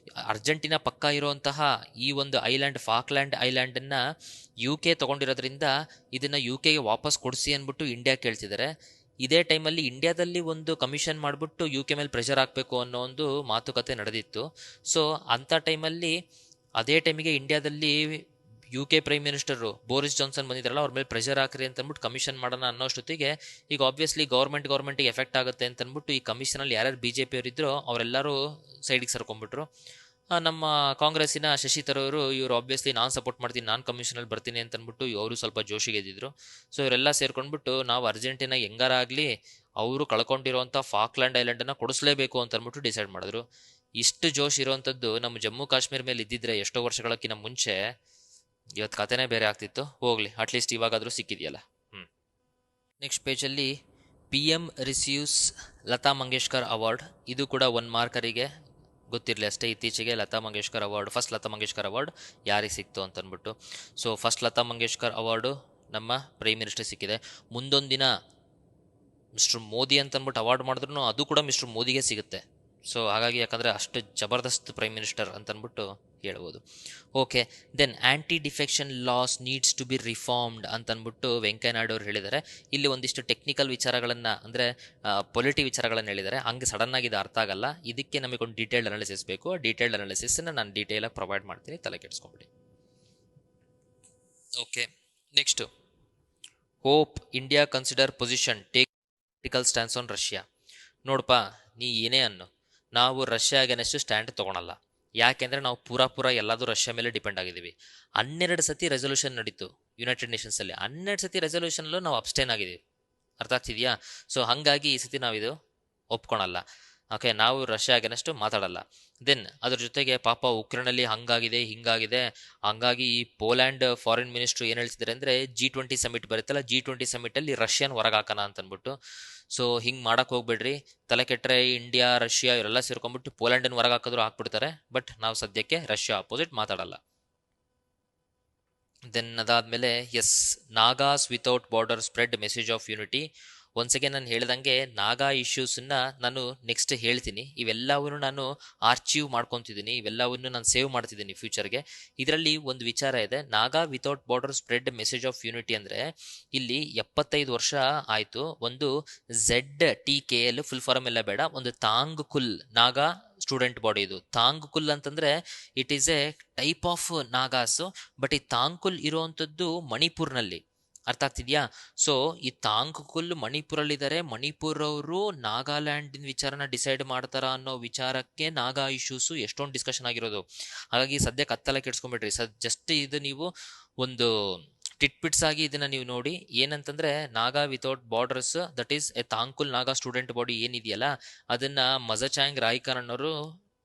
ಅರ್ಜೆಂಟೀನಾ ಪಕ್ಕ ಇರುವಂತಹ ಈ ಒಂದು ಐಲ್ಯಾಂಡ್ ಫಾಕ್ಲ್ಯಾಂಡ್ ಐಲ್ಯಾಂಡನ್ನು UK ತೊಗೊಂಡಿರೋದ್ರಿಂದ ಇದನ್ನು UKಗೆ ವಾಪಸ್ ಕೊಡಿಸಿ ಅಂದ್ಬಿಟ್ಟು ಇಂಡಿಯಾ ಕೇಳ್ತಿದ್ದಾರೆ. ಇದೇ ಟೈಮಲ್ಲಿ ಇಂಡಿಯಾದಲ್ಲಿ ಒಂದು ಕಮಿಷನ್ ಮಾಡಿಬಿಟ್ಟು UK ಮೇಲೆ ಪ್ರೆಷರ್ ಹಾಕಬೇಕು ಅನ್ನೋ ಒಂದು ಮಾತುಕತೆ ನಡೆದಿತ್ತು. ಸೊ ಅಂಥ ಟೈಮಲ್ಲಿ ಅದೇ ಟೈಮಿಗೆ ಇಂಡಿಯಾದಲ್ಲಿ UK prime minister Boris Johnson ಬಂದಿದ್ದಾರಲ್ಲ, ಅವ್ರ ಮೇಲೆ ಪ್ರೆಷರ್ ಹಾಕ್ರಿ ಅಂತ ಅಂದ್ಬಿಟ್ಟು ಕಮಿಷನ್ ಮಾಡೋಣ ಅನ್ನೋಷ್ಟೊತ್ತಿಗೆ ಈಗ ಆಬ್ವಿಯಸ್ಲಿ ಗೌರ್ಮೆಂಟಿಗೆ ಎಫೆಕ್ಟ್ ಆಗುತ್ತೆ ಅಂತ ಅಂದ್ಬಿಟ್ಟು ಈ ಕಮಿಷನಲ್ಲಿ ಯಾರ್ಯಾರು BJP ಅವರಿದ್ರೋ ಅವರೆಲ್ಲರೂ ಸೈಡಿಗೆ ಸರ್ಕೊಂಡ್ಬಿಟ್ರು. ನಮ್ಮ ಕಾಂಗ್ರೆಸ್ಸಿನ ಶಶಿ ತರೂರು ಇವರು ಆಬ್ವಿಯಸ್ಲಿ ನಾನು ಸಪೋರ್ಟ್ ಮಾಡ್ತೀನಿ, ನಾನು ಕಮಿಷನಲ್ಲಿ ಬರ್ತೀನಿ ಅಂತ ಅಂದ್ಬಿಟ್ಟು ಅವರು ಸ್ವಲ್ಪ ಜೋಶಿಗೆ ಎದ್ದಿದ್ರು. ಸೊ ಇವರೆಲ್ಲ ಸೇರ್ಕೊಂಡ್ಬಿಟ್ಟು ನಾವು ಅರ್ಜೆಂಟೀನಾ ಹೆಂಗಾರಾಗಲಿ ಅವರು ಕಳ್ಕೊಂಡಿರುವಂಥ ಫಾಕ್ಲ್ಯಾಂಡ್ ಐಲ್ಯಾಂಡನ್ನು ಕೊಡಿಸ್ಲೇಬೇಕು ಅಂತ ಅಂದ್ಬಿಟ್ಟು ಡಿಸೈಡ್ ಮಾಡಿದ್ರು. ಇಷ್ಟು ಜೋಶ್ ಇರುವಂಥದ್ದು ನಮ್ಮ ಜಮ್ಮು ಕಾಶ್ಮೀರ ಮೇಲೆ ಇದ್ದಿದ್ರೆ ಎಷ್ಟೋ ವರ್ಷಗಳಕ್ಕಿಂತ ಮುಂಚೆ ಇವತ್ತು ಕಥೆನೇ ಬೇರೆ ಆಗ್ತಿತ್ತು. ಹೋಗಲಿ, ಅಟ್ಲೀಸ್ಟ್ ಇವಾಗಾದರೂ ಸಿಕ್ಕಿದೆಯಲ್ಲ. ನೆಕ್ಸ್ಟ್ ಪೇಜಲ್ಲಿ PM receives Lata Mangeshkar award. ಇದು ಕೂಡ 1 ಮಾರ್ಕರಿಗೆ ಗೊತ್ತಿರಲಿ ಅಷ್ಟೇ. ಇತ್ತೀಚೆಗೆ Lata Mangeshkar award, first Lata Mangeshkar award ಯಾರಿಗೆ ಸಿಕ್ತು ಅಂತಂದ್ಬಿಟ್ಟು. ಸೊ ಫಸ್ಟ್ ಲತಾ ಮಂಗೇಶ್ಕರ್ ಅವಾರ್ಡು ನಮ್ಮ ಪ್ರೈಮ್ ಮಿನಿಸ್ಟರ್ ಸಿಕ್ಕಿದೆ. ಮುಂದೊಂದು ದಿನ ಮಿಸ್ಟರ್ ಮೋದಿ ಅಂತಂದ್ಬಿಟ್ಟು ಅವಾರ್ಡ್ ಮಾಡಿದ್ರು ಅದು ಕೂಡ ಮಿಸ್ಟರ್ ಮೋದಿಗೆ ಸಿಗುತ್ತೆ. ಸೊ ಹಾಗಾಗಿ ಯಾಕಂದರೆ ಅಷ್ಟು ಜಬರ್ದಸ್ತ್ ಪ್ರೈಮ್ ಮಿನಿಸ್ಟರ್ ಅಂತಂದ್ಬಿಟ್ಟು ಹೇಳ್ಬೋದು. Okay, then anti defection laws needs to be reformed ಅಂತಂದ್ಬಿಟ್ಟು ವೆಂಕಯ್ಯ ನಾಯ್ಡು ಅವರು ಹೇಳಿದ್ದಾರೆ. ಇಲ್ಲಿ ಒಂದಿಷ್ಟು ಟೆಕ್ನಿಕಲ್ ವಿಚಾರಗಳನ್ನು ಅಂದರೆ ಪೊಲಿಟಿ ವಿಚಾರಗಳನ್ನು ಹೇಳಿದ್ದಾರೆ. ಹಂಗೆ ಸಡನ್ನಾಗಿ ಇದು ಅರ್ಥ ಆಗಲ್ಲ. ಇದಕ್ಕೆ ನಮಗೊಂದು ಡೀಟೇಲ್ಡ್ ಅನಾಲಿಸಿಸ್ ಬೇಕು. ಆ ಡೀಟೇಲ್ಡ್ ಅನಾಲಿಸಿಸನ್ನು ನಾನು ಡೀಟೇಲಾಗಿ ಪ್ರೊವೈಡ್ ಮಾಡ್ತೀನಿ, ತಲೆ ಕೆಡಿಸ್ಕೊಂಬಿಡಿ. Okay, next hope India consider position take political stance on Russia. ನೋಡಪ್ಪ, ನೀ ಏನೇ ಅನ್ನು ನಾವು ರಷ್ಯಾ ಅಗೇನೆಸ್ಟ್ ಸ್ಟ್ಯಾಂಡ್ ತೊಗೊಳಲ್ಲ. ಯಾಕೆಂದರೆ ನಾವು ಪೂರಾ ಎಲ್ಲದೂ ರಷ್ಯಾ ಮೇಲೆ ಡಿಪೆಂಡ್ ಆಗಿದ್ದೀವಿ. 12 ಸತಿ ರೆಸೊಲ್ಯೂಷನ್ ನಡೀತು ಯುನೈಟೆಡ್ ನೇಷನ್ಸಲ್ಲಿ. 12 ಸತಿ ರೆಸೊಲ್ಯೂಷನ್ಲು ನಾವು ಅಬ್ಸ್ಟೇನ್ ಆಗಿದ್ದೀವಿ. ಅರ್ಥ ಆಗ್ತಿದೆಯಾ? ಸೊ ಹಾಗಾಗಿ ಈ ಸತಿ ನಾವಿದು ಒಪ್ಕೊಳಲ್ಲ. ಓಕೆ, ನಾವು ರಷ್ಯಾ ಅಗೇನೆಸ್ಟ್ ಮಾತಾಡಲ್ಲ. ದೆನ್ ಅದ್ರ ಜೊತೆಗೆ ಪಾಪ ಉಕ್ರೇನಲ್ಲಿ ಹಂಗಾಗಿದೆ ಹಿಂಗಾಗಿದೆ, ಹಂಗಾಗಿ ಈ ಪೋಲ್ಯಾಂಡ್ ಫಾರಿನ್ ಮಿನಿಸ್ಟ್ರು ಏನು ಹೇಳ್ತಿದ್ದಾರೆ ಅಂದರೆ G20 ಸಮಿಟ್ ಬರುತ್ತಲ್ಲ, G20 ಸಮಿಟಲ್ಲಿ ರಷ್ಯಾನ ಹೊರಗೆ ಹಾಕೋಣ ಅಂತಂದ್ಬಿಟ್ಟು. ಸೊ ಹಿಂಗೆ ಮಾಡೋಕ್ಕೆ ಹೋಗ್ಬೇಡ್ರಿ, ತಲೆ ಕೆಟ್ಟರೆ ಇಂಡಿಯಾ ರಷ್ಯಾ ಇವರೆಲ್ಲ ಸೇರ್ಕೊಂಡ್ಬಿಟ್ಟು ಪೋಲ್ಯಾಂಡನ್ನು ಹೊರಗೆ ಹಾಕಿದ್ರು ಹಾಕ್ಬಿಡ್ತಾರೆ. ಬಟ್ ನಾವು ಸದ್ಯಕ್ಕೆ ರಷ್ಯಾ ಅಪೋಸಿಟ್ ಮಾತಾಡಲ್ಲ. ದೆನ್ ಅದಾದಮೇಲೆ yes, Nagas without border spread message of unity. Once again ನಾನು ಹೇಳ್ದಂಗೆ ನಾಗಾ ಇಶ್ಯೂಸನ್ನ ನಾನು ನೆಕ್ಸ್ಟ್ ಹೇಳ್ತೀನಿ. ಇವೆಲ್ಲವನ್ನು ನಾನು ಆರ್ಚೀವ್ ಮಾಡ್ಕೊತಿದ್ದೀನಿ, ಇವೆಲ್ಲವನ್ನು ನಾನು ಸೇವ್ ಮಾಡ್ತಿದ್ದೀನಿ ಫ್ಯೂಚರ್ಗೆ. ಇದರಲ್ಲಿ ಒಂದು ವಿಚಾರ ಇದೆ, Naga without border spread message of unity ಅಂದರೆ ಇಲ್ಲಿ 75 ವರ್ಷ ಆಯಿತು. ಒಂದು ZTKL ಫುಲ್ ಫಾರಮ್ ಎಲ್ಲ ಬೇಡ, ಒಂದು Tangkhul Naga student body. ಇದು ತಾಂಗ್ ಕುಲ್ ಅಂತಂದ್ರೆ it is a type of Nagas. But ಈ ತಾಂಗ್ಕುಲ್ ಇರುವಂತದ್ದು ಮಣಿಪುರ್ನಲ್ಲಿ, ಅರ್ಥ ಆಗ್ತಿದ್ಯಾ? ಸೊ ಈ ತಾಂಗ್ಕುಲ್ ಮಣಿಪುರಲ್ಲಿದ್ದಾರೆ. ಮಣಿಪುರ್ ಅವರು ನಾಗಾಲ್ಯಾಂಡ್ ವಿಚಾರನ ಡಿಸೈಡ್ ಮಾಡ್ತಾರ ಅನ್ನೋ ವಿಚಾರಕ್ಕೆ ನಾಗಾ ಇಶ್ಯೂಸ್ ಎಷ್ಟೊಂದು ಡಿಸ್ಕಷನ್ ಆಗಿರೋದು. ಹಾಗಾಗಿ ಸದ್ಯಕ್ಕೆ ಹತ್ತಲ್ಲ ಕೆಡ್ಸ್ಕೊಂಡ್ಬಿಟ್ರಿ. ಜಸ್ಟ್ ಇದು ನೀವು ಒಂದು ಟಿಟ್ಪಿಟ್ಸ್ ಆಗಿ ಇದನ್ನ ನೀವು ನೋಡಿ. ಏನಂತಂದ್ರೆ Naga without borders, that is a Tangkhul Naga student body ಏನಿದೆಯಲ್ಲ, ಅದನ್ನ ಮಜಚಾಂಗ್ ರಾಯ್ಕರ್ ಅನ್ನೋರು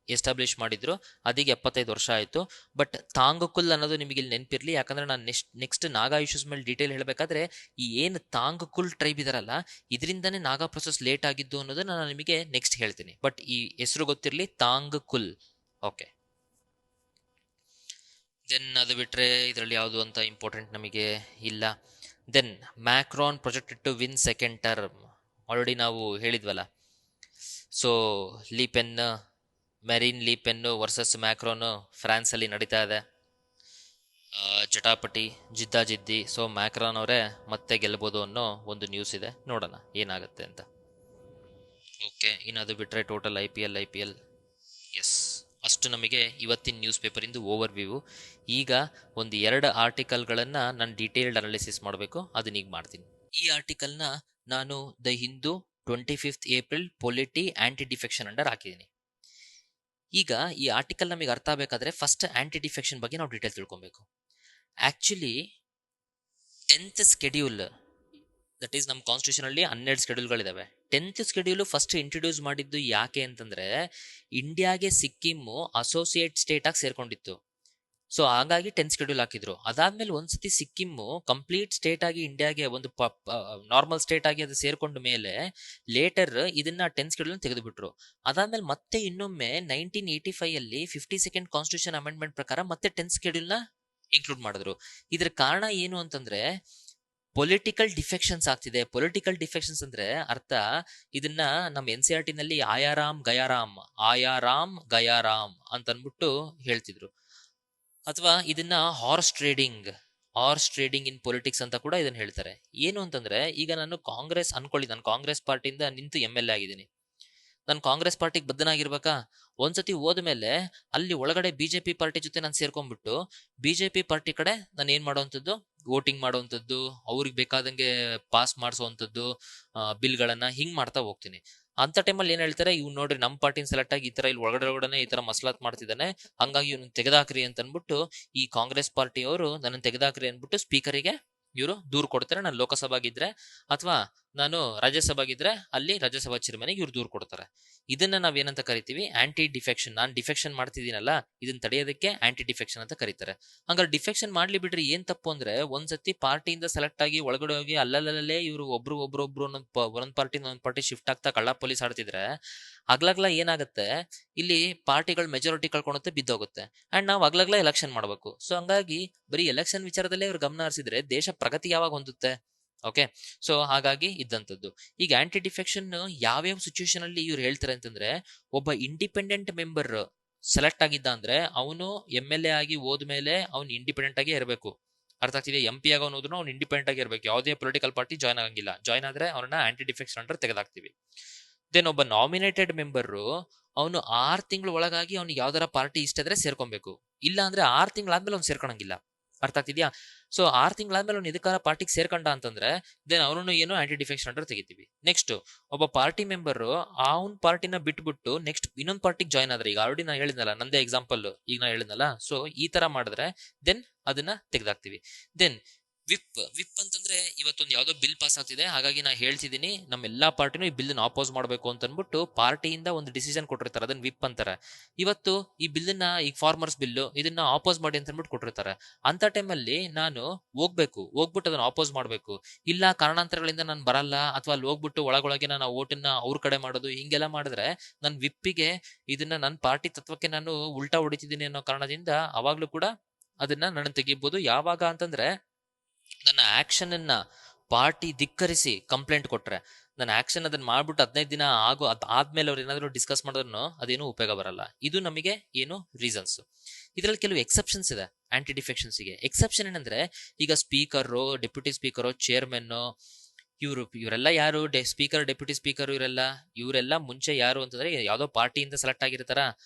ಎಸ್ಟಾಬ್ಲಿಷ್ ಮಾಡಿದ್ರು. ಅದೀಗ 75 ವರ್ಷ ಆಯಿತು. ಬಟ್ ತಾಂಗ್ಕುಲ್ ಅನ್ನೋದು ನಿಮಗೆ ಇಲ್ಲಿ ನೆನಪಿರ್ಲಿ, ಯಾಕಂದ್ರೆ ನಾನು ನೆಕ್ಸ್ಟ್ ನಾಗಾ ಇಶ್ಯೂಸ್ ಮೇಲೆ ಡೀಟೇಲ್ ಹೇಳಬೇಕಾದ್ರೆ ಈ ಏನು ತಾಂಗ್ಕುಲ್ ಟ್ರೈಬ್ ಇದಾರಲ್ಲ, ಇದರಿಂದನೇ ನಾಗಾ ಪ್ರೊಸೆಸ್ ಲೇಟ್ ಆಗಿದ್ದು ಅನ್ನೋದನ್ನ ನಾನು ನಿಮಗೆ ನೆಕ್ಸ್ಟ್ ಹೇಳ್ತೀನಿ. ಬಟ್ ಈ ಹೆಸರು ಗೊತ್ತಿರಲಿ, ತಾಂಗ್ಕುಲ್. ಓಕೆ, ದೆನ್ ಅದು ಬಿಟ್ಟರೆ ಇದರಲ್ಲಿ ಯಾವುದು ಅಂತ ಇಂಪಾರ್ಟೆಂಟ್ ನಮಗೆ ಇಲ್ಲ. Then Macron projected to win second term, already ನಾವು ಹೇಳಿದ್ವಲ್ಲ. So Le Pen, Marine Le Pen versus Macron ಫ್ರಾನ್ಸಲ್ಲಿ ನಡೀತಾ ಇದೆ. ಜಟಾಪಟಿ, ಜಿದ್ದಾಜಿದ್ದಿ. ಸೊ ಮ್ಯಾಕ್ರಾನ್ ಅವರೇ ಮತ್ತೆ ಗೆಲ್ಬೋದು ಅನ್ನೋ ಒಂದು ನ್ಯೂಸ್ ಇದೆ, ನೋಡೋಣ ಏನಾಗುತ್ತೆ ಅಂತ. ಓಕೆ, ಇನ್ನು ಅದು ಬಿಟ್ಟರೆ ಟೋಟಲ್ IPL ಎಸ್, ಅಷ್ಟು ನಮಗೆ ಇವತ್ತಿನ ನ್ಯೂಸ್ ಪೇಪರಿಂದ ಓವರ್ ವ್ಯೂ. ಈಗ ಒಂದು 2 ಆರ್ಟಿಕಲ್ಗಳನ್ನು ನಾನು ಡೀಟೇಲ್ಡ್ ಅನಾಲಿಸಿಸ್ ಮಾಡಬೇಕು, ಅದನ್ನೀಗ ಮಾಡ್ತೀನಿ. ಈ ಆರ್ಟಿಕಲ್ನ ನಾನು the Hindu 25th April polity aunty defection under ಹಾಕಿದ್ದೀನಿ. ಈಗ ಈ ಆರ್ಟಿಕಲ್ ನಮಗೆ ಅರ್ಥ ಆಗಬೇಕಾದ್ರೆ ಫಸ್ಟ್ ಆಂಟಿ ಡಿಫೆಕ್ಷನ್ ಬಗ್ಗೆ ನಾವು ಡೀಟೇಲ್ ತಿಳ್ಕೊಬೇಕು. Actually 10th schedule, that is ನಮ್ಮ ಕಾನ್ಸ್ಟಿಟ್ಯೂಷನ್ ಅಲ್ಲಿ 12 ಸ್ಕೆಡ್ಯೂಲ್ಗಳಿದಾವೆ. 10th ಸ್ಕೆಡ್ಯೂಲ್ ಫಸ್ಟ್ ಇಂಟ್ರೊಡ್ಯೂಸ್ ಮಾಡಿದ್ದು ಯಾಕೆ ಅಂತಂದ್ರೆ, ಇಂಡಿಯಾಗೆ ಸಿಕ್ಕಿಮ್ಮು ಅಸೋಸಿಯೇಟ್ ಸ್ಟೇಟ್ ಆಗಿ ಸೇರ್ಕೊಂಡಿತ್ತು. ಸೊ ಹಾಗಾಗಿ 10th ಸ್ಕೆಡ್ಯೂಲ್ ಹಾಕಿದ್ರು. ಅದಾದ್ಮೇಲೆ ಒಂದ್ಸತಿ ಸಿಕ್ಕಿಮ್ಮು ಕಂಪ್ಲೀಟ್ ಸ್ಟೇಟ್ ಆಗಿ ಇಂಡಿಯಾಗೆ ಒಂದು ನಾರ್ಮಲ್ ಸ್ಟೇಟ್ ಆಗಿ ಅದು ಸೇರ್ಕೊಂಡ ಮೇಲೆ ಲೇಟರ್ ಇದನ್ನ 10th ಸ್ಕೆಡ್ಯೂಲ್ ತೆಗೆದುಬಿಟ್ರು. ಅದಾದ್ಮೇಲೆ ಮತ್ತೆ ಇನ್ನೊಮ್ಮೆ 1985 ಅಲ್ಲಿ 52nd ಕಾನ್ಸ್ಟಿಟ್ಯೂಷನ್ ಅಮೆಂಡ್ಮೆಂಟ್ ಪ್ರಕಾರ ಮತ್ತೆ 10th ಸ್ಕೆಡ್ಯೂಲ್ ನ ಇನ್ಕ್ಲೂಡ್ ಮಾಡಿದ್ರು. ಇದ್ರ ಕಾರಣ ಏನು ಅಂತಂದ್ರೆ, ಪೊಲಿಟಿಕಲ್ ಡಿಫೆಕ್ಷನ್ಸ್ ಆಗ್ತಿದೆ. ಪೊಲಿಟಿಕಲ್ ಡಿಫೆಕ್ಷನ್ಸ್ ಅಂದ್ರೆ ಅರ್ಥ, ಇದನ್ನ ನಮ್ಮ NCERT ನಲ್ಲಿ ಆಯಾರಾಮ್ ಗಯಾರಾಮ್ ಅಂತ ಅನ್ಬಿಟ್ಟು ಹೇಳ್ತಿದ್ರು. ಅಥವಾ ಇದನ್ನ ಹಾರ್ಸ್ ಟ್ರೇಡಿಂಗ್ ಇನ್ ಪೊಲಿಟಿಕ್ಸ್ ಅಂತ ಕೂಡ ಇದನ್ನ ಹೇಳ್ತಾರೆ. ಏನು ಅಂತಂದ್ರೆ, ಈಗ ನಾನು ಕಾಂಗ್ರೆಸ್ ಅನ್ಕೊಳ್ಳಿ, ನಾನು ಕಾಂಗ್ರೆಸ್ ಪಾರ್ಟಿಯಿಂದ ನಿಂತು MLA ಆಗಿದ್ದೀನಿ. ನಾನು ಕಾಂಗ್ರೆಸ್ ಪಾರ್ಟಿಗೆ ಬದ್ಧನಾಗಿರ್ಬೇಕಾ? ಒಂದ್ಸತಿ ಹೋದ್ಮೇಲೆ ಅಲ್ಲಿ ಒಳಗಡೆ BJP ಪಾರ್ಟಿ ಜೊತೆ ನಾನು ಸೇರ್ಕೊಂಡ್ಬಿಟ್ಟು BJP ಪಾರ್ಟಿ ಕಡೆ ನಾನು ಏನ್ ಮಾಡೋವಂಥದ್ದು, ವೋಟಿಂಗ್ ಮಾಡೋವಂಥದ್ದು, ಅವ್ರಿಗೆ ಬೇಕಾದಂಗೆ ಪಾಸ್ ಮಾಡಿಸೋವಂಥದ್ದು ಬಿಲ್ಗಳನ್ನ ಹಿಂಗ್ ಮಾಡ್ತಾ ಹೋಗ್ತೀನಿ. ಅಂತ ಟೈಮಲ್ಲಿ ಏನ್ ಹೇಳ್ತಾರೆ, ಇವ್ ನೋಡ್ರಿ ನಮ್ಮ ಪಾರ್ಟಿನ ಸೆಲೆಕ್ಟ್ ಆಗಿ ಈ ತರ ಇಲ್ಲಿ ಒಳಗಡೆ ಈ ತರ ಮಸಲಾತ್ ಮಾಡ್ತಿದ್ದಾನೆ, ಹಂಗಾಗಿ ಇವ್ನ ತೆಗೆದಾಕ್ರಿ ಅಂತ ಅನ್ಬಿಟ್ಟು ಈ ಕಾಂಗ್ರೆಸ್ ಪಾರ್ಟಿಯವರು ನನ್ನ ತೆಗೆದಾಕ್ರಿ ಅನ್ಬಿಟ್ಟು ಸ್ಪೀಕರಿಗೆ ಇವರು ದೂರು ಕೊಡ್ತಾರೆ. ನಾನು ಲೋಕಸಭಾಗಿದ್ರೆ ಅಥವಾ ನಾನು ರಾಜ್ಯಸಭಾಗಿದ್ರೆ ಅಲ್ಲಿ ರಾಜ್ಯಸಭಾ ಚೇರ್ಮನಿಗೆ ಇವ್ರು ದೂರು ಕೊಡ್ತಾರೆ. ಇದನ್ನ ನಾವೇನಂತ ಕರಿತೀವಿ, ಆಂಟಿ ಡಿಫೆಕ್ಷನ್. ನಾನು ಡಿಫೆಕ್ಷನ್ ಮಾಡ್ತಿದ್ದೀನಲ್ಲ, ಇದನ್ನ ತಡೆಯೋದಕ್ಕೆ ಆಂಟಿ ಡಿಫೆಕ್ಷನ್ ಅಂತ ಕರೀತಾರೆ. ಹಂಗಾರೆ ಡಿಫೆಕ್ಷನ್ ಮಾಡ್ಲಿ ಬಿಡ್ರಿ, ಏನ್ ತಪ್ಪು ಅಂದ್ರೆ, ಒಂದ್ಸತಿ ಪಾರ್ಟಿಯಿಂದ ಸೆಲೆಕ್ಟ್ ಆಗಿ ಒಳಗಡೆ ಹೋಗಿ ಅಲ್ಲಲ್ಲೇ ಇವರು ಒಬ್ರು ಒಂದೊಂದ್ ಪಾರ್ಟಿಯಿಂದ ಒಂದೊಂದ್ ಪಾರ್ಟಿ ಶಿಫ್ಟ್ ಆಗ್ತಾ ಕಳ್ಳ ಪೊಲೀಸ್ ಆಡ್ತಿದ್ರೆ ಅಗ್ಲಗ್ಲ ಏನಾಗುತ್ತೆ, ಇಲ್ಲಿ ಪಾರ್ಟಿಗಳು ಮೆಜಾರಿಟಿ ಕಳ್ಕೊಳುತ್ತೆ, ಬಿದ್ದೋಗುತ್ತೆ. ಅಂಡ್ ನಾವು ಅಗ್ಲಗ್ಲ ಎಲೆಕ್ಷನ್ ಮಾಡ್ಬೇಕು. ಸೊ ಹಂಗಾಗಿ ಬರೀ ಎಲೆಕ್ಷನ್ ವಿಚಾರದಲ್ಲೇ ಇವ್ರು ಗಮನ ಹರಿಸಿದ್ರೆ ದೇಶ ಪ್ರಗತಿ ಯಾವಾಗ ಹೊಂದುತ್ತೆ? ಓಕೆ, ಸೊ ಹಾಗಾಗಿ ಇದ್ದಂಥದ್ದು. ಈಗ ಆಂಟಿ ಡಿಫೆಕ್ಷನ್ ಯಾವ್ಯಾವ ಸಿಚುವೇಶನ್ ಅಲ್ಲಿ ಇವ್ರು ಹೇಳ್ತಾರೆ ಅಂತಂದ್ರೆ, ಒಬ್ಬ ಇಂಡಿಪೆಂಡೆಂಟ್ ಮೆಂಬರ್ ಸೆಲೆಕ್ಟ್ ಆಗಿದ್ದ ಅಂದ್ರೆ ಅವನು MLA ಆಗಿ ಹೋದ್ಮೇಲೆ ಅವ್ನು ಇಂಡಿಪೆಂಡೆಂಟ್ ಆಗಿ ಇರಬೇಕು. ಅರ್ಥ ಆಗ್ತಿದೆ? MP ಆಗೋನು ಹೋದ್ರು ಅವ್ನು ಇಂಡಿಪೆಂಡೆಂಟ್ ಆಗಿ ಇರಬೇಕು, ಯಾವುದೇ ಪೊಲಿಟಿಕಲ್ ಪಾರ್ಟಿ ಜಾಯ್ನ್ ಆಗಂಗಿಲ್ಲ. ಜಾಯ್ನ್ ಆದ್ರೆ ಅವ್ರನ್ನ ಆಂಟಿ ಡಿಫೆಕ್ಷನ್ ಅಂಡರ್ ತೆಗೆದಾಕ್ತಿವಿ. ದೆನ್ ಒಬ್ಬ ನಾಮಿನೇಟೆಡ್ ಮೆಂಬರು ಅವನು 6 ತಿಂಗಳ ಒಳಗಾಗಿ ಅವ್ನಿಗೆ ಯಾವ್ದಾರ ಪಾರ್ಟಿ ಇಷ್ಟ ಇದ್ರೆ ಸೇರ್ಕೊಬೇಕು. ಇಲ್ಲ ಅಂದ್ರೆ 6 ತಿಂಗಳಾದ್ಮೇಲೆ ಅವ್ನು ಸೇರ್ಕೊಳಂಗಿಲ್ಲ. ಅರ್ಥ ಆಗ್ತಿದ್ಯಾ? ಸೊ 6 ತಿಂಗಳಾದ್ಮೇಲೆ ಅವ್ನು ಇದಕ್ಕಾರ ಪಾರ್ಟಿಗೆ ಸೇರ್ಕೊಂಡ ಅಂತಂದ್ರೆ ದೆನ್ ಅವನು ಏನು ಆಂಟಿ ಡಿಫೆಕ್ಷನ್ ಅಂಡರ್ ತೆಗಿತೀವಿ. ನೆಕ್ಸ್ಟ್ ಒಬ್ಬ ಪಾರ್ಟಿ ಮೆಂಬರ್ ಅವ್ನ ಪಾರ್ಟಿನ ಬಿಟ್ಬಿಟ್ಟು ನೆಕ್ಸ್ಟ್ ಇನ್ನೊಂದು ಪಾರ್ಟಿಗೆ ಜಾಯ್ನ್ ಆದ್ರೆ, ಈಗ ಆಲ್ರೆಡಿ ನಾನು ಹೇಳಿದ್ನಲ್ಲ, ನಂದೇ ಎಕ್ಸಾಂಪಲ್ ಈಗ ನಾ ಹೇಳಿದ್ನಲ್ಲ, ಸೊ ಈ ತರ ಮಾಡಿದ್ರೆ ದೆನ್ ಅದನ್ನ ತೆಗೆದಾಕ್ತಿವಿ. ದೆನ್ ವಿಪ್ ಅಂತಂದ್ರೆ ಇವತ್ತೊಂದು ಯಾವ್ದೋ ಬಿಲ್ ಪಾಸ್ ಆಗ್ತಿದೆ, ಹಾಗಾಗಿ ನಾ ಹೇಳ್ತಿದ್ದೀನಿ ನಮ್ಮೆಲ್ಲಾ ಪಾರ್ಟಿನೂ ಈ ಬಿಲ್ ಅಪೋಸ್ ಮಾಡ್ಬೇಕು ಅಂತ ಅನ್ಬಿಟ್ಟು ಪಾರ್ಟಿಯಿಂದ ಒಂದು ಡಿಸಿಷನ್ ಕೊಟ್ಟಿರ್ತಾರೆ, ಅದನ್ನ ವಿಪ್ ಅಂತಾರೆ. ಇವತ್ತು ಈ ಬಿಲ್ಲನ್ನ, ಈಗ ಫಾರ್ಮರ್ಸ್ ಬಿಲ್ಲು, ಇದನ್ನ ಅಪೋಸ್ ಮಾಡಿ ಅಂತ ಅನ್ಬಿಟ್ಟು ಕೊಟ್ಟಿರ್ತಾರೆ. ಅಂತ ಟೈಮಲ್ಲಿ ನಾನು ಹೋಗ್ಬಿಟ್ಟು ಅದನ್ನ ಅಪೋಸ್ ಮಾಡ್ಬೇಕು. ಇಲ್ಲ ಕಾರಣಾಂತರಗಳಿಂದ ನಾನು ಬರಲ್ಲ, ಅಥವಾ ಅಲ್ಲಿ ಹೋಗ್ಬಿಟ್ಟು ಒಳಗೊಳಗೆ ನಾನು ಓಟನ್ನ ಅವ್ರ ಕಡೆ ಮಾಡೋದು, ಹಿಂಗೆಲ್ಲ ಮಾಡಿದ್ರೆ ನನ್ನ ವಿಪ್ಪಿಗೆ ಇದನ್ನ ನನ್ನ ಪಾರ್ಟಿ ತತ್ವಕ್ಕೆ ನಾನು ಉಲ್ಟಾ ಹೊಡಿತಿದ್ದೀನಿ ಅನ್ನೋ ಕಾರಣದಿಂದ ಅವಾಗ್ಲೂ ಕೂಡ ಅದನ್ನ ನಾನು ತೆಗಿಬಹುದು. ಯಾವಾಗ ಅಂತಂದ್ರೆ ನನ್ನ ಆಕ್ಷನ್ ಅನ್ನ ಪಾರ್ಟಿ ಧಿಕ್ಕರಿಸಿ ಕಂಪ್ಲೇಂಟ್ ಕೊಟ್ರೆ, ನನ್ನ ಆಕ್ಷನ್ ಅದನ್ನ ಮಾಡ್ಬಿಟ್ಟು 15 ದಿನ ಆದ್ಮೇಲೆ ಅವ್ರು ಏನಾದ್ರು ಡಿಸ್ಕಸ್ ಮಾಡಿದ್ರು ಅದೇನು ಉಪಯೋಗ ಬರಲ್ಲ. ಇದು ನಮಗೆ ಏನು ರೀಸನ್ಸ್. ಇದ್ರಲ್ಲಿ ಕೆಲವು ಎಕ್ಸೆಪ್ಷನ್ಸ್ ಇದೆ ಆಂಟಿ ಡಿಫೆಕ್ಷನ್ಸ್ಗೆ. ಎಕ್ಸೆಪ್ಷನ್ ಏನಂದ್ರೆ, ಈಗ ಸ್ಪೀಕರು, ಡೆಪ್ಯೂಟಿ ಸ್ಪೀಕರು, ಚೇರ್ಮನ್, ಇವರೆಲ್ಲ ಯಾರು? ಸ್ಪೀಕರ್, ಡೆಪ್ಯೂಟಿ ಸ್ಪೀಕರ್, ಇವರೆಲ್ಲ ಮುಂಚೆ ಯಾರು ಅಂತಂದ್ರೆ ಯಾವ್ದೋ ಪಾರ್ಟಿಯಿಂದ ಸೆಲೆಕ್ಟ್ ಆಗಿರ್ತಾರ,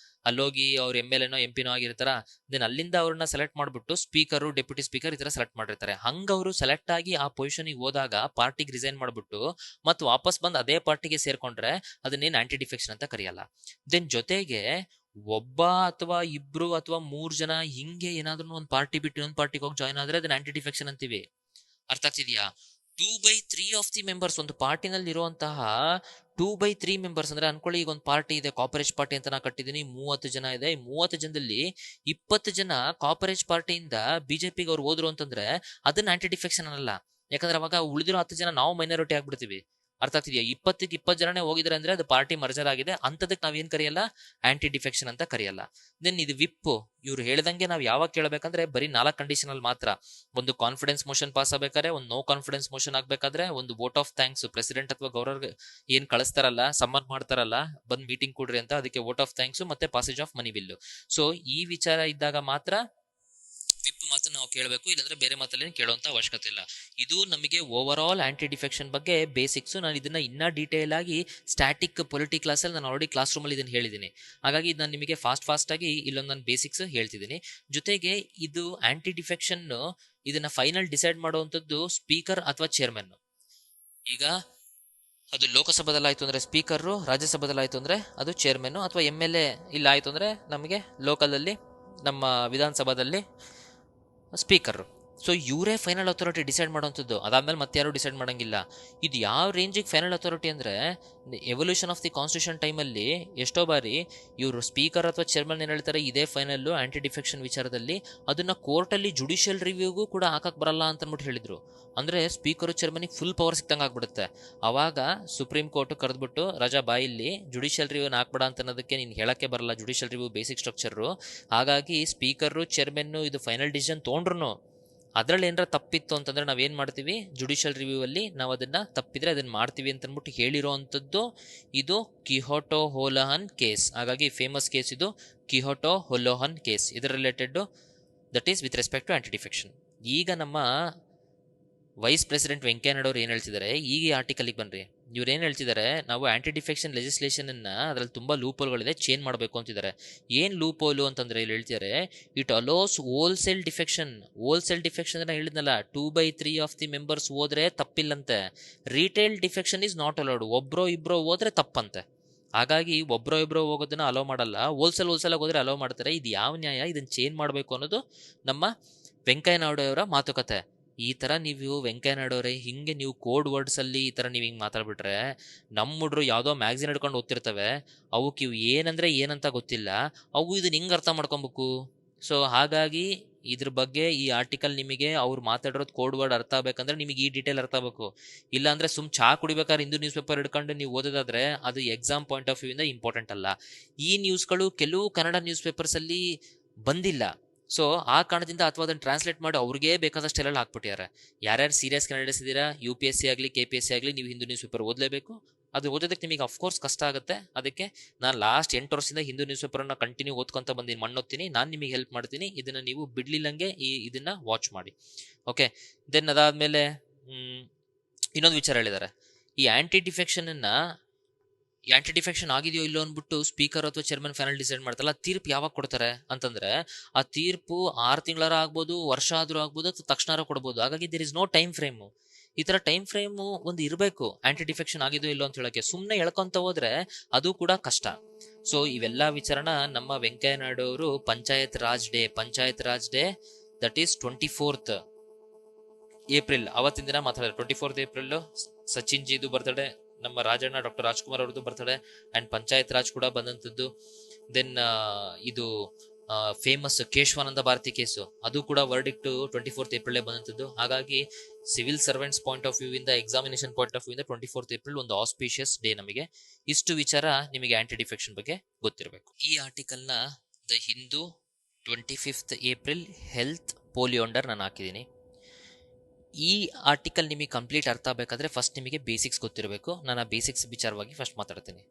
ಅಲ್ಲೋಗಿ ಅವ್ರ MLA MP ಆಗಿರ್ತಾರ. ದೆನ್ ಅಲ್ಲಿಂದ ಅವ್ರನ್ನ ಸೆಲೆಕ್ಟ್ ಮಾಡ್ಬಿಟ್ಟು ಸ್ಪೀಕರು, ಡೆಪ್ಯೂಟಿ ಸ್ಪೀಕರ್ ಈ ತರ ಸೆಲೆಕ್ಟ್ ಮಾಡಿರ್ತಾರೆ. ಹಂಗ ಅವರು ಸೆಲೆಕ್ಟ್ ಆಗಿ ಆ ಪೊಸಿಷನ್ಗೆ ಹೋದಾಗ ಪಾರ್ಟಿಗೆ ರಿಸೈನ್ ಮಾಡ್ಬಿಟ್ಟು ಮತ್ತೆ ವಾಪಸ್ ಬಂದು ಅದೇ ಪಾರ್ಟಿಗೆ ಸೇರ್ಕೊಂಡ್ರೆ ಅದನ್ನೇನು ಆಂಟಿ ಡಿಫೆಕ್ಷನ್ ಅಂತ ಕರೆಯಲ್ಲ. ದೆನ್ ಜೊತೆಗೆ ಒಬ್ಬ ಅಥವಾ ಇಬ್ರು ಅಥವಾ 3 ಜನ ಹಿಂಗೆ ಏನಾದ್ರೂ ಒಂದು ಪಾರ್ಟಿ ಬಿಟ್ಟು ಇನ್ನೊಂದು ಪಾರ್ಟಿಗೆ ಹೋಗಿ ಜಾಯ್ನ್ ಆದ್ರೆ ಅದನ್ನ ಆಂಟಿ ಡಿಫೆಕ್ಷನ್ ಅಂತೀವಿ. ಅರ್ಥ ಆಗ್ತಿದ್ಯಾ? 2/3 ಆಫ್ ದಿ ಮೆಂಬರ್ಸ್, ಒಂದು ಪಾರ್ಟಿನಲ್ಲಿ ಇರುವಂತಹ 2/3 ಮೆಂಬರ್ಸ್ ಅಂದ್ರೆ ಅನ್ಕೊಳ್ಳಿ, ಈಗ ಒಂದು ಪಾರ್ಟಿ ಇದೆ, ಕಾಪರೇಜ್ ಪಾರ್ಟಿ ಅಂತ ನಾ ಕಟ್ಟಿದೀನಿ, 30 ಜನ ಇದೆ. 30 ಜನದಲ್ಲಿ 20 ಜನ ಕಾಪರೇಜ್ ಪಾರ್ಟಿಯಿಂದ ಬಿಜೆಪಿಗೆ ಅವ್ರು ಹೋದ್ರು ಅಂತಂದ್ರೆ ಅದನ್ನ ಆಂಟಿ ಡಿಫೆಕ್ಷನ್ ಅನ್ನಲ್ಲ. ಯಾಕಂದ್ರೆ ಅವಾಗ ಉಳಿದಿರೋ 10 ಜನ ನಾವು ಮೈನಾರಿಟಿ ಆಗ್ಬಿಡ್ತೀವಿ. ಅರ್ಥ ಆಗ್ತಿದ್ಯಾ? 20 ಜನನೇ ಹೋಗಿದ್ರೆ ಅಂದ್ರೆ ಅದು ಪಾರ್ಟಿ ಮರ್ಜರ್ ಆಗಿದೆ, ಅಂತದಕ್ಕೆ ನಾವೇನ್ ಕರೆಯಲ್ಲ, ಆಂಟಿ ಡಿಫೆಕ್ಷನ್ ಅಂತ ಕರೆಯಲ್ಲ. ದೆನ್ ಇದು ವಿಪ್, ಇವ್ರು ಹೇಳ್ದಂಗೆ ನಾವ್ ಯಾವಾಗ ಕೇಳಬೇಕಂದ್ರೆ ಬರೀ 4 ಕಂಡೀಷನ್ ಅಲ್ಲಿ ಮಾತ್ರ. ಒಂದು ಕಾನ್ಫಿಡೆನ್ಸ್ ಮೋಷನ್ ಪಾಸ್ ಆಗ್ಬೇಕಾದ್ರೆ, ಒಂದು ನೋ ಕಾನ್ಫಿಡೆನ್ಸ್ ಮೋಷನ್ ಆಗ್ಬೇಕಾದ್ರೆ, ಒಂದು ವೋಟ್ ಆಫ್ ಥ್ಯಾಂಕ್ಸ್ ಪ್ರೆಸಿಡೆಂಟ್ ಅಥವಾ ಗವರ್ನರ್ ಏನ್ ಕಳಿಸ್ತಾರಲ್ಲ, ಸಮ್ಮನ್ ಮಾಡ್ತಾರಲ್ಲ ಬಂದ್ ಮೀಟಿಂಗ್ ಕೊಡ್ರಿ ಅಂತ, ಅದಕ್ಕೆ ವೋಟ್ ಆಫ್ ಥ್ಯಾಂಕ್ಸ್ ಮತ್ತೆ passage of money bill. So ಈ ವಿಚಾರ ಇದ್ದಾಗ ಮಾತ್ರ ವಿಪ್ ಮಾತ್ರ ನಾವು ಕೇಳಬೇಕು, ಇಲ್ಲಾಂದ್ರೆ ಬೇರೆ ಮಾತಲ್ಲಿ ಕೇಳುವಂತ ಅವಶ್ಯಕತೆ ಇಲ್ಲ. ಇದು ನಮಗೆ ಓವರ್ ಆಲ್ ಆಂಟಿ ಡಿಫೆಕ್ಷನ್ ಬಗ್ಗೆ ಬೇಸಿಕ್ಸ್. ನಾನು ಇದನ್ನ ಇನ್ನ ಡೀಟೇಲ್ ಆಗಿ ಸ್ಟ್ಯಾಟಿಕ್ ಪೊಲಿಟಿ ಕ್ಲಾಸಲ್ಲಿ ನಾನು ಆಲ್ರೆಡಿ ಕ್ಲಾಸ್ ರೂಮಲ್ಲಿ ಇದನ್ನ ಹೇಳಿದ್ದೀನಿ. ಹಾಗಾಗಿ ನಾನು ನಿಮಗೆ ಫಾಸ್ಟ್ ಆಗಿ ಇಲ್ಲೊಂದು ನಾನು ಬೇಸಿಕ್ಸ್ ಹೇಳ್ತಿದ್ದೀನಿ. ಜೊತೆಗೆ ಇದು ಆಂಟಿ ಡಿಫೆಕ್ಷನ್ ಇದನ್ನ ಫೈನಲ್ ಡಿಸೈಡ್ ಮಾಡುವಂತದ್ದು ಸ್ಪೀಕರ್ ಅಥವಾ ಚೇರ್ಮನ್. ಈಗ ಅದು ಲೋಕಸಭಾದಲ್ಲಾಯ್ತು ಅಂದ್ರೆ ಸ್ಪೀಕರ್, ರಾಜ್ಯಸಭಾದಲ್ಲಾಯ್ತು ಅಂದ್ರೆ ಅದು ಚೇರ್ಮನ್, ಅಥವಾ MLA ಇಲ್ಲ ಆಯ್ತು ಅಂದ್ರೆ ನಮಗೆ ಲೋಕಲಲ್ಲಿ ನಮ್ಮ ವಿಧಾನಸಭಾದಲ್ಲಿ ಸ್ಪೀಕರ್. ಸೊ ಇವರೇ ಫೈನಲ್ ಅಥಾರಿಟಿ ಡಿಸೈಡ್ ಮಾಡುವಂಥದ್ದು. ಅದಾದ್ಮೇಲೆ ಮತ್ತೆ ಯಾರು ಡಿಸೈಡ್ ಮಾಡಂಗಿಲ್ಲ. ಇದು ಯಾವ ರೇಂಜಿಗೆ ಫೈನಲ್ ಅಥಾರಿಟಿ ಅಂದ್ರೆ, ಎವಲ್ಯೂಷನ್ ಆಫ್ ದಿ ಕಾನ್ಸ್ಟಿಟ್ಯೂಷನ್ ಟೈಮಲ್ಲಿ ಎಷ್ಟೋ ಬಾರಿ ಇವರು ಸ್ಪೀಕರ್ ಅಥವಾ ಚೇರ್ಮನ್ ಏನ್ ಹೇಳ್ತಾರೆ, ಇದೇ ಫೈನಲ್ ಆಂಟಿ ಡಿಫೆಕ್ಷನ್ ವಿಚಾರದಲ್ಲಿ, ಅದನ್ನ ಕೋರ್ಟಲ್ಲಿ ಜುಡಿಷಿಯಲ್ ರಿವ್ಯೂಗೂ ಕೂಡ ಹಾಕಕ್ ಬರಲ್ಲ ಅಂತ ಅಂದ್ಬಿಟ್ಟು ಹೇಳಿದ್ರು. ಅಂದ್ರೆ ಸ್ಪೀಕರ್ ಚೇರ್ಮನ್ಗೆ ಫುಲ್ ಪವರ್ ಸಿಕ್ತಂಗೆ ಆಗ್ಬಿಡುತ್ತೆ. ಅವಾಗ ಸುಪ್ರೀಂ ಕೋರ್ಟ್ ಕರೆದ್ಬಿಟ್ಟು, ರಾಜಾ ಬಾಯಿಲ್ಲಿ ಜುಡಿಷಿಯಲ್ ರಿವ್ಯೂನ ಹಾಕ್ಬೇಡ ಅಂತ ಅನ್ನೋದಕ್ಕೆ ನೀನು ಹೇಳಕ್ಕೆ ಬರಲ್ಲ, ಜುಡಿಷಿಯಲ್ ರಿವ್ಯೂ ಬೇಸಿಕ್ ಸ್ಟ್ರಕ್ಚರು. ಹಾಗಾಗಿ ಸ್ಪೀಕರು ಚೇರ್ಮನ್ ಇದು ಫೈನಲ್ ಡಿಸಿಷನ್ ತೊಗೊಂಡ್ರು ಅದ್ರಲ್ಲಿ ಏನಾರ ತಪ್ಪಿತ್ತು ಅಂತಂದ್ರೆ ನಾವೇನ್ ಮಾಡ್ತೀವಿ, ಜುಡಿಷಿಯಲ್ ರಿವ್ಯೂ ಅಲ್ಲಿ ನಾವು ಅದನ್ನ ತಪ್ಪಿದ್ರೆ ಅದನ್ನ ಮಾಡ್ತೀವಿ ಅಂತ ಅಂದ್ಬಿಟ್ಟು ಹೇಳಿರೋ ಅಂಥದ್ದು ಇದು ಕಿಹೋಟೋ ಹೋಲೋಹನ್ ಕೇಸ್. ಹಾಗಾಗಿ ಫೇಮಸ್ ಕೇಸ್ ಇದು ಕಿಹೋಟೋ ಹೋಲೋಹನ್ ಕೇಸ್. ಇದರ related that is with respect to anti defection. ಈಗ ನಮ್ಮ ವೈಸ್ ಪ್ರೆಸಿಡೆಂಟ್ ವೆಂಕಯ್ಯ ನಾಯ್ಡು ಅವ್ರು ಏನ್ ಹೇಳ್ತಿದ್ದಾರೆ, ಈಗ ಈ ಆರ್ಟಿಕಲ್ಗೆ ಬನ್ರಿ. ಇವ್ರು ಏನ್ ಹೇಳ್ತಿದ್ದಾರೆ, ನಾವು ಆಂಟಿ ಡಿಫೆಕ್ಷನ್ ಲೆಜಿಸ್ಲೇಷನ್ ಅನ್ನ ಅದ್ರಲ್ಲಿ ತುಂಬಾ ಲೂಪ್ ಹೋಲ್ಗಳಿದೆ, ಚೇಂಜ್ ಮಾಡಬೇಕು ಅಂತಿದ್ದಾರೆ. ಏನ್ ಲೂಪ್ ಹೋಲು ಅಂತಂದ್ರೆ ಇಲ್ಲಿ ಹೇಳ್ತಿದ್ದಾರೆ, it allows wholesale defection. Wholesale defection ಅನ್ನ ಹೇಳಿದ್ನಲ್ಲ, 2/3 ಆಫ್ ದಿ ಮೆಂಬರ್ಸ್ ಹೋದ್ರೆ ತಪ್ಪಿಲ್ಲಂತೆ. Retail defection is not allowed. ಒಬ್ರೋ ಇಬ್ರೋ ಹೋದ್ರೆ ತಪ್ಪಂತೆ. ಹಾಗಾಗಿ ಒಬ್ರೋ ಇಬ್ರೋ ಹೋಗೋದನ್ನ ಅಲೋ ಮಾಡಲ್ಲ, ಹೋಲ್ಸೇಲ್ ಆಗಿ ಹೋದ್ರೆ ಅಲೋ ಮಾಡ್ತಾರೆ. ಇದು ಯಾವ ನ್ಯಾಯ? ಇದನ್ನ ಚೇಂಜ್ ಮಾಡಬೇಕು ಅನ್ನೋದು ನಮ್ಮ ವೆಂಕಯ್ಯ ನಾಯ್ಡು ಅವರ ಮಾತುಕತೆ. ಈ ತರ ನೀವು ವೆಂಕಯ್ಯ ನಾಯ್ಡು ಅವರೇ ಹಿಂಗೆ ನೀವು ಕೋಡ್ ವರ್ಡ್ಸ್ ಅಲ್ಲಿ ಈ ತರ ನೀವು ಹಿಂಗೆ ಮಾತಾಡ್ಬಿಟ್ರೆ, ನಮ್ಮ ಹುಡ್ರು ಯಾವ್ದೋ ಮ್ಯಾಗ್ಝಿನ್ ಹಿಡ್ಕೊಂಡು ಓದ್ತಿರ್ತವೆ, ಅವಕ್ಕೆ ಇವು ಏನಂದ್ರೆ ಏನಂತ ಗೊತ್ತಿಲ್ಲ, ಅವು ಇದನ್ನ ಹಿಂಗೆ ಅರ್ಥ ಮಾಡ್ಕೊಬೇಕು. ಸೊ ಹಾಗಾಗಿ ಇದ್ರ ಬಗ್ಗೆ ಈ ಆರ್ಟಿಕಲ್ ನಿಮಗೆ ಅವ್ರು ಮಾತಾಡಿರೋದು ಕೋಡ್ ವರ್ಡ್ ಅರ್ಥ ಆಗ್ಬೇಕಂದ್ರೆ ನಿಮಗೆ ಈ ಡೀಟೇಲ್ ಅರ್ಥ ಆಗಬೇಕು. ಇಲ್ಲಾಂದ್ರೆ ಚಾ ಕುಡಿಬೇಕಾದ್ರೆ ಹಿಂದೂ ನ್ಯೂಸ್ ಪೇಪರ್ ಹಿಡ್ಕೊಂಡು ನೀವು ಓದೋದಾದ್ರೆ ಅದು ಎಕ್ಸಾಮ್ ಪಾಯಿಂಟ್ ಆಫ್ ವ್ಯೂ ಇಂದ ಇಂಪಾರ್ಟೆಂಟ್ ಅಲ್ಲ. ಈ ನ್ಯೂಸ್ಗಳು ಕೆಲವು ಕನ್ನಡ ನ್ಯೂಸ್ ಪೇಪರ್ಸ್ ಅಲ್ಲಿ ಬಂದಿಲ್ಲ. ಸೊ ಆ ಕಾರಣದಿಂದ ಅಥವಾ ಅದನ್ನು ಟ್ರಾನ್ಸ್ಲೇಟ್ ಮಾಡಿ ಅವ್ರಿಗೆ ಬೇಕಾದಷ್ಟು ಎಲ್ಲ ಹಾಕ್ಬಿಟ್ಟಿದ್ದಾರೆ. ಯಾರ್ಯಾರು ಸೀರಿಯಸ್ ಕ್ಯಾಂಡಿಡೇಟ್ಸ್ ಇದ್ದೀರಾ, UPSC ಆಗಲಿ KPSC ಆಗಲಿ, ನೀವು ಹಿಂದೂ ನ್ಯೂಸ್ ಪೇಪರ್ ಓದಲೇಬೇಕು. ಅದು ಓದೋದಕ್ಕೆ ನಿಮಗೆ ಅಫ್ಕೋರ್ಸ್ ಕಷ್ಟ ಆಗುತ್ತೆ. ಅದಕ್ಕೆ ನಾನು ಲಾಸ್ಟ್ 8 ವರ್ಷದಿಂದ ಹಿಂದೂ ನ್ಯೂಸ್ ಪೇಪರ್ನ ಕಂಟಿನ್ಯೂ ಓದ್ಕೊಂತ ಬಂದಿನಿ, ಮಣ್ಣೊತ್ತೀನಿ. ನಾನು ನಿಮಗೆ ಹೆಲ್ಪ್ ಮಾಡ್ತೀನಿ, ಇದನ್ನ ನೀವು ಬಿಡ್ಲಿಲ್ಲಂಗೆ ಇದನ್ನ ವಾಚ್ ಮಾಡಿ. ಓಕೆ, ದೆನ್ ಅದಾದ್ಮೇಲೆ ಇನ್ನೊಂದು ವಿಚಾರ ಹೇಳಿದ್ದಾರೆ. ಈ ಆಂಟಿ ಡಿಫೆಕ್ಷನ್ ಆಗಿದೆಯೋ ಇಲ್ಲೋ ಅಂದ್ಬಿಟ್ಟು ಸ್ಪೀಕರ್ ಅಥವಾ ಚೇರ್ಮನ್ ಫೈನಲ್ ಡಿಸೈಡ್ ಮಾಡ್ತಾರಲ್ಲ, ತೀರ್ಪು ಯಾವಾಗ ಕೊಡ್ತಾರೆ ಅಂತಂದ್ರೆ, ಆ ತೀರ್ಪು 6 ತಿಂಗಳಾರ ಆಗ್ಬೋದು, ವರ್ಷ ಆದ್ರೂ ಆಗ್ಬೋದು, ಅಥವಾ ತಕ್ಷಣ ಕೊಡ್ಬೋದು. ಹಾಗಾಗಿ there is no time frame. ಈ ತರ ಟೈಮ್ ಫ್ರೇಮು ಒಂದು ಇರಬೇಕು ಆಂಟಿ ಡಿಫೆಕ್ಷನ್ ಆಗಿದೆಯೋ ಇಲ್ಲೋ ಅಂತ ಹೇಳಕ್ಕೆ. ಸುಮ್ಮನೆ ಹೇಳ್ಕೊಂತ ಹೋದ್ರೆ ಅದು ಕೂಡ ಕಷ್ಟ. ಸೊ ಇವೆಲ್ಲ ವಿಚಾರನ ನಮ್ಮ ವೆಂಕಯ್ಯ ನಾಯ್ಡು ಅವರು panchayat Raj day that is 24th April ಅವತ್ತಿನ ದಿನ ಮಾತಾಡಿದ್ರೆ. 24th ಏಪ್ರಿಲ್ ಸಚಿನ್ ಜಿದು ಬರ್ತಡೆ, ನಮ್ಮ ರಾಜಣ್ಣ ಡಾಕ್ಟರ್ ರಾಜ್ಕುಮಾರ್ ಅವ್ರದ್ದು ಬರ್ತಡೆ, ಅಂಡ್ ಪಂಚಾಯತ್ ರಾಜ್ ಕೂಡ ಬಂದಂಥದ್ದು. ದೆನ್ ಇದು ಫೇಮಸ್ ಕೇಶವಾನಂದ ಭಾರತಿ ಕೇಸು, ಅದು ಕೂಡ ವರ್ಡಿಕ್ಟ್ 24th ಏಪ್ರಿಲ್ ಬಂದಂಥದ್ದು. ಹಾಗಾಗಿ civil servants point of view ಇಂದ, ಎಕ್ಸಾಮಿನೇಷನ್ ಪಾಯಿಂಟ್ ಆಫ್ ವ್ಯೂ ಇಂದ 24th ಏಪ್ರಿಲ್ ಒಂದು ಆಸ್ಪಿಷಿಯಸ್ ಡೇ ನಮಗೆ. ಇಷ್ಟು ವಿಚಾರ ನಿಮಗೆ ಆಂಟಿ ಡಿಫೆಕ್ಷನ್ ಬಗ್ಗೆ ಗೊತ್ತಿರಬೇಕು. ಈ ಆರ್ಟಿಕಲ್ ನ the Hindu 25 April health polio under ನಾನು ಹಾಕಿದ್ದೀನಿ. ಈ ಆರ್ಟಿಕಲ್ ನಿಮಗೆ ಕಂಪ್ಲೀಟ್ ಅರ್ಥ ಆಗಬೇಕಾದ್ರೆ ಫಸ್ಟ್ ನಿಮಗೆ ಬೇಸಿಕ್ಸ್ ಗೊತ್ತಿರಬೇಕು. ನಾನು ಆ ಬೇಸಿಕ್ಸ್ ವಿಚಾರವಾಗಿ ಫಸ್ಟ್ ಮಾತಾಡ್ತೀನಿ.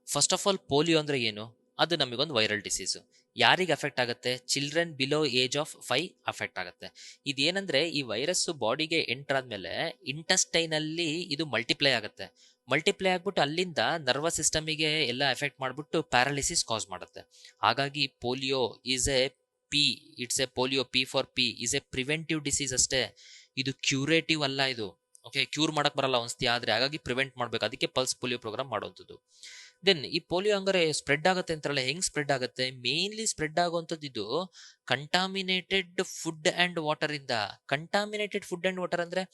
ಫಸ್ಟ್ ಆಫ್ ಆಲ್ ಪೋಲಿಯೋ ಅಂದರೆ ಏನು? ಅದು ನಮಗೊಂದು ವೈರಲ್ ಡಿಸೀಸು. ಯಾರಿಗೆ ಅಫೆಕ್ಟ್ ಆಗುತ್ತೆ? Children below age of 5 affect ಆಗುತ್ತೆ. ಇದೇನಂದ್ರೆ ಈ ವೈರಸ್ಸು ಬಾಡಿಗೆ ಎಂಟರ್ ಆದಮೇಲೆ ಇಂಟೆಸ್ಟೈನಲ್ಲಿ ಇದು ಮಲ್ಟಿಪ್ಲೈ ಆಗುತ್ತೆ. ಮಲ್ಟಿಪ್ಲೈ ಆಗ್ಬಿಟ್ಟು ಅಲ್ಲಿಂದ ನರ್ವಸ್ ಸಿಸ್ಟಮಿಗೆ ಎಲ್ಲ ಎಫೆಕ್ಟ್ ಮಾಡಿಬಿಟ್ಟು ಪ್ಯಾರಾಲಿಸಿಸ್ ಕಾಸ್ ಮಾಡುತ್ತೆ. ಹಾಗಾಗಿ polio is A P it's A polio P for P is A preventive disease ಅಷ್ಟೇ. ಇದು ಕ್ಯೂರೇಟಿವ್ ಅಲ್ಲ. ಇದು ಓಕೆ, ಕ್ಯೂರ್ ಮಾಡಕ್ ಬರಲ್ಲ ಒಂದ್ಸತಿ ಆದ್ರೆ, ಹಾಗಾಗಿ ಪ್ರಿವೆಂಟ್ ಮಾಡ್ಬೇಕು. ಅದಕ್ಕೆ ಪಲ್ಸ್ ಪೋಲಿಯೋ ಪ್ರೋಗ್ರಾಮ್ ಮಾಡುವಂಥದ್ದು. ದೆನ್ ಈ ಪೋಲಿಯೋ ಹಂಗಾರೆ ಸ್ಪ್ರೆಡ್ ಆಗುತ್ತೆ ಅಂತಾರಲ್ಲ, ಹೆಂಗ್ ಸ್ಪ್ರೆಡ್ ಆಗುತ್ತೆ? ಮೇನ್ಲಿ ಸ್ಪ್ರೆಡ್ ಆಗುವಂಥದ್ದು ಇದು ಕಂಟಾಮಿನೇಟೆಡ್ ಫುಡ್ ಅಂಡ್ ವಾಟರ್ ಇಂದ. ಕಂಟಾಮಿನೇಟೆಡ್ ಫುಡ್ ಅಂಡ್ ವಾಟರ್ ಅಂದ್ರೆ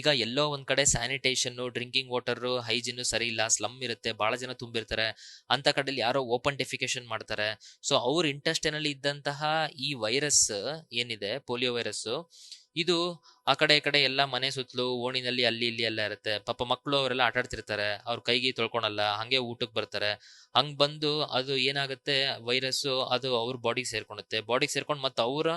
ಈಗ ಎಲ್ಲೋ ಒಂದ್ ಕಡೆ ಸ್ಯಾನಿಟೇಷನ್, ಡ್ರಿಂಕಿಂಗ್ ವಾಟರ್ ಹೈಜಿನ್ ಸರಿ ಇಲ್ಲ, ಸ್ಲಮ್ ಇರುತ್ತೆ, ಬಹಳ ಜನ ತುಂಬಿರ್ತಾರೆ, ಅಂತ ಕಡೆಯಲ್ಲಿ ಯಾರೋ ಓಪನ್ ಡೆಫಿಕೇಶನ್ ಮಾಡ್ತಾರೆ. ಸೊ ಅವ್ರ ಇಂಟೆಸ್ಟೈನಲ್ಲಿ ಇದ್ದಂತಹ ಈ ವೈರಸ್ ಏನಿದೆ, ಪೋಲಿಯೋ ವೈರಸ್, ಇದು ಆ ಕಡೆ ಈ ಕಡೆ ಎಲ್ಲ ಮನೆ ಸುತ್ತಲೂ ಓಣಿನಲ್ಲಿ ಅಲ್ಲಿ ಇಲ್ಲಿ ಎಲ್ಲ ಇರುತ್ತೆ. ಪಾಪ ಮಕ್ಕಳು ಅವರೆಲ್ಲ ಆಟಾಡ್ತಿರ್ತಾರೆ, ಅವ್ರ ಕೈಗೆ ತೊಳ್ಕೊಳಲ್ಲ, ಹಂಗೆ ಊಟಕ್ಕೆ ಬರ್ತಾರೆ. ಹಂಗ್ ಬಂದು ಅದು ಏನಾಗುತ್ತೆ, ವೈರಸ್ ಅದು ಅವ್ರ ಬಾಡಿಗೆ ಸೇರ್ಕೊಳುತ್ತೆ. ಬಾಡಿಗೆ ಸೇರ್ಕೊಂಡು ಮತ್ತೆ ಅವರ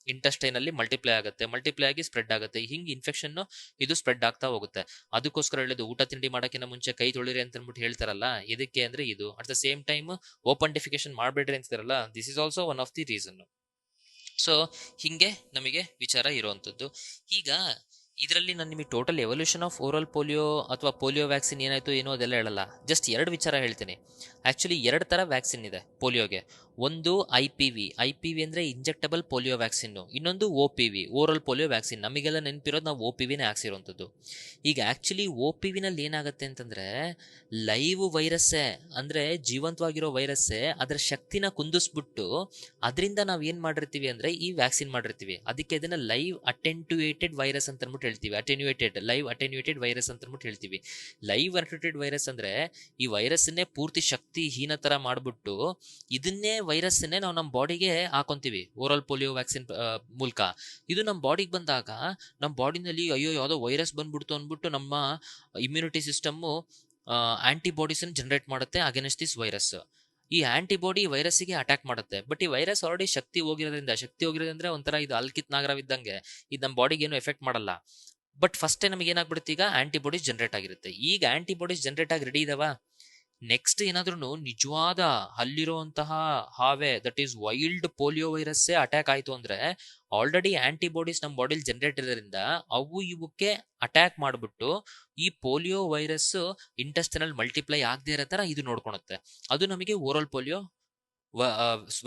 ಇಂಟೆಸ್ಟೈನ್ ಅಲ್ಲಿ ಮಲ್ಟಿಪ್ಲೈ ಆಗುತ್ತೆ, ಮಲ್ಟಿಪ್ಲೈ ಆಗಿ ಸ್ಪ್ರೆಡ್ ಆಗುತ್ತೆ. ಹಿಂಗ್ ಇನ್ಫೆಕ್ಷನ್ ಇದು ಸ್ಪ್ರೆಡ್ ಆಗ್ತಾ ಹೋಗುತ್ತೆ. ಅದಕ್ಕೋಸ್ಕರ ಹೇಳೋದು ಊಟ ತಿಂಡಿ ಮಾಡಕ್ಕಿಂತ ಮುಂಚೆ ಕೈ ತೊಳಿರಿ ಅಂತ ಅಂದ್ಬಿಟ್ಟು ಹೇಳ್ತಾರಲ್ಲ, ಇದಕ್ಕೆ ಅಂದ್ರೆ ಇದು. At the same time open defecation ಮಾಡ್ಬೇಡ್ರಿ ಅಂತಾರಲ್ಲ, this is also one of the reason. So ಹಿಂಗೆ ನಮಗೆ ವಿಚಾರ ಇರುವಂಥದ್ದು. ಈಗ ಇದರಲ್ಲಿ ನಾನು ನಿಮಗೆ total evolution of oral polio ಅಥವಾ ಪೋಲಿಯೋ ವ್ಯಾಕ್ಸಿನ್ ಏನಾಯ್ತು ಏನೋ ಅದೆಲ್ಲ ಹೇಳಲ್ಲ. ಜಸ್ಟ್ 2 ವಿಚಾರ ಹೇಳ್ತೀನಿ. ಆ್ಯಕ್ಚುಲಿ 2 ಥರ ವ್ಯಾಕ್ಸಿನ್ ಇದೆ ಪೋಲಿಯೋಗೆ. ಒಂದು IPV ಅಂದರೆ ಇಂಜೆಕ್ಟಬಲ್ ಪೋಲಿಯೋ ವ್ಯಾಕ್ಸಿನ್ನು. ಇನ್ನೊಂದು OPV ಓರಲ್ ಪೋಲಿಯೋ ವ್ಯಾಕ್ಸಿನ್. ನಮಗೆಲ್ಲ ನೆನಪಿರೋದು ನಾವು OPVನೇ ಹಾಕ್ಸಿರೋಂಥದ್ದು. ಈಗ ಆ್ಯಕ್ಚುಲಿ OPVನಲ್ಲಿ ಏನಾಗುತ್ತೆ ಅಂತಂದರೆ, ಲೈವ್ ವೈರಸ್ಸೇ ಅಂದರೆ ಜೀವಂತವಾಗಿರೋ ವೈರಸ್ಸೇ ಅದರ ಶಕ್ತಿನ ಕುಂದಿಸ್ಬಿಟ್ಟು ಅದರಿಂದ ನಾವು ಏನು ಮಾಡಿರ್ತೀವಿ ಅಂದರೆ ಈ ವ್ಯಾಕ್ಸಿನ್ ಮಾಡಿರ್ತೀವಿ. ಅದಕ್ಕೆ ಅದನ್ನು ಲೈವ್ ಅಟೆನ್ಯೂಯೇಟೆಡ್ ವೈರಸ್ ಅಂತ ಅಂದ್ಬಿಟ್ಟು ಹೇಳ್ತೀವಿ. ಲೈವ್ ಅಟೆನ್ಯೂಯೇಟೆಡ್ ವೈರಸ್ ಅಂತ ಅಂದ್ಬಿಟ್ಟು ಹೇಳ್ತೀವಿ. ಲೈವ್ ಅಟೆನ್ಯೂಯೇಟೆಡ್ ವೈರಸ್ ಅಂದರೆ ಈ ವೈರಸ್ಸನ್ನೇ ಪೂರ್ತಿ ಶಕ್ತಿಹೀನ ಥರ ಮಾಡಿಬಿಟ್ಟು ಇದನ್ನೇ ವೈರಸ್ಸನ್ನೇ ನಾವು ನಮ್ಮ ಬಾಡಿಗೆ ಹಾಕೊಂತೀವಿ ಓರಲ್ ಪೋಲಿಯೋ ವ್ಯಾಕ್ಸಿನ್ ಮೂಲಕ. ಇದು ನಮ್ಮ ಬಾಡಿಗೆ ಬಂದಾಗ ನಮ್ಮ ಬಾಡಿನಲ್ಲಿ ಅಯ್ಯೋ ಯಾವುದೋ ವೈರಸ್ ಬಂದ್ಬಿಡ್ತು ಅಂದ್ಬಿಟ್ಟು ನಮ್ಮ ಇಮ್ಯುನಿಟಿ ಸಿಸ್ಟಮ್ಮು ಆಂಟಿಬಾಡೀಸನ್ನು ಜನರೇಟ್ ಮಾಡುತ್ತೆ ಅಗೇನ್ಸ್ಟ್ ದಿಸ್ ವೈರಸ್. ಈ ಆಂಟಿಬಾಡಿ ವೈರಸ್ಸಿಗೆ ಅಟ್ಯಾಕ್ ಮಾಡುತ್ತೆ. ಬಟ್ ಈ ವೈರಸ್ ಆಲ್ರೆಡಿ ಶಕ್ತಿ ಹೋಗಿರೋದ್ರಿಂದ ಒಂಥರ ಇದು ಅಲ್ಕಿತ್ ನಾಗರವಿದ್ದಂಗೆ ಇದು ನಮ್ಮ ಬಾಡಿಗೆ ಏನು ಎಫೆಕ್ಟ್ ಮಾಡಲ್ಲ. ಬಟ್ ಫಸ್ಟೇ ನಮಗೆ ಏನಾಗ್ಬಿಡುತ್ತೆ, ಈಗ ಆಂಟಿಬಾಡೀಸ್ ಜನರೇಟ್ ಆಗಿರುತ್ತೆ. ಈಗ ಆಂಟಿಬಾಡೀಸ್ ಜನರೇಟ್ ಆಗಿ ರೆಡಿ ಇದಾವ. ನೆಕ್ಸ್ಟ್ ಏನಾದ್ರೂ ನಿಜವಾದ ಅಲ್ಲಿರುವಂತಹ ಹಾವೇ, ದಟ್ ಈಸ್ ವೈಲ್ಡ್ ಪೋಲಿಯೋ ವೈರಸ್ಸೇ ಅಟ್ಯಾಕ್ ಆಯ್ತು ಅಂದ್ರೆ ಆಲ್ರೆಡಿ ಆಂಟಿಬಾಡೀಸ್ ನಮ್ಮ ಬಾಡಿಲಿ ಜನರೇಟ್ ಇರೋದ್ರಿಂದ ಅವು ಇವಕ್ಕೆ ಅಟ್ಯಾಕ್ ಮಾಡಿಬಿಟ್ಟು ಈ ಪೋಲಿಯೋ ವೈರಸ್ ಇಂಟೆಸ್ಟೈನಲ್ ಮಲ್ಟಿಪ್ಲೈ ಆಗದೆ ಇರೋ ತರ ಇದು ನೋಡ್ಕೊಳುತ್ತೆ. ಅದು ನಮಗೆ oral polio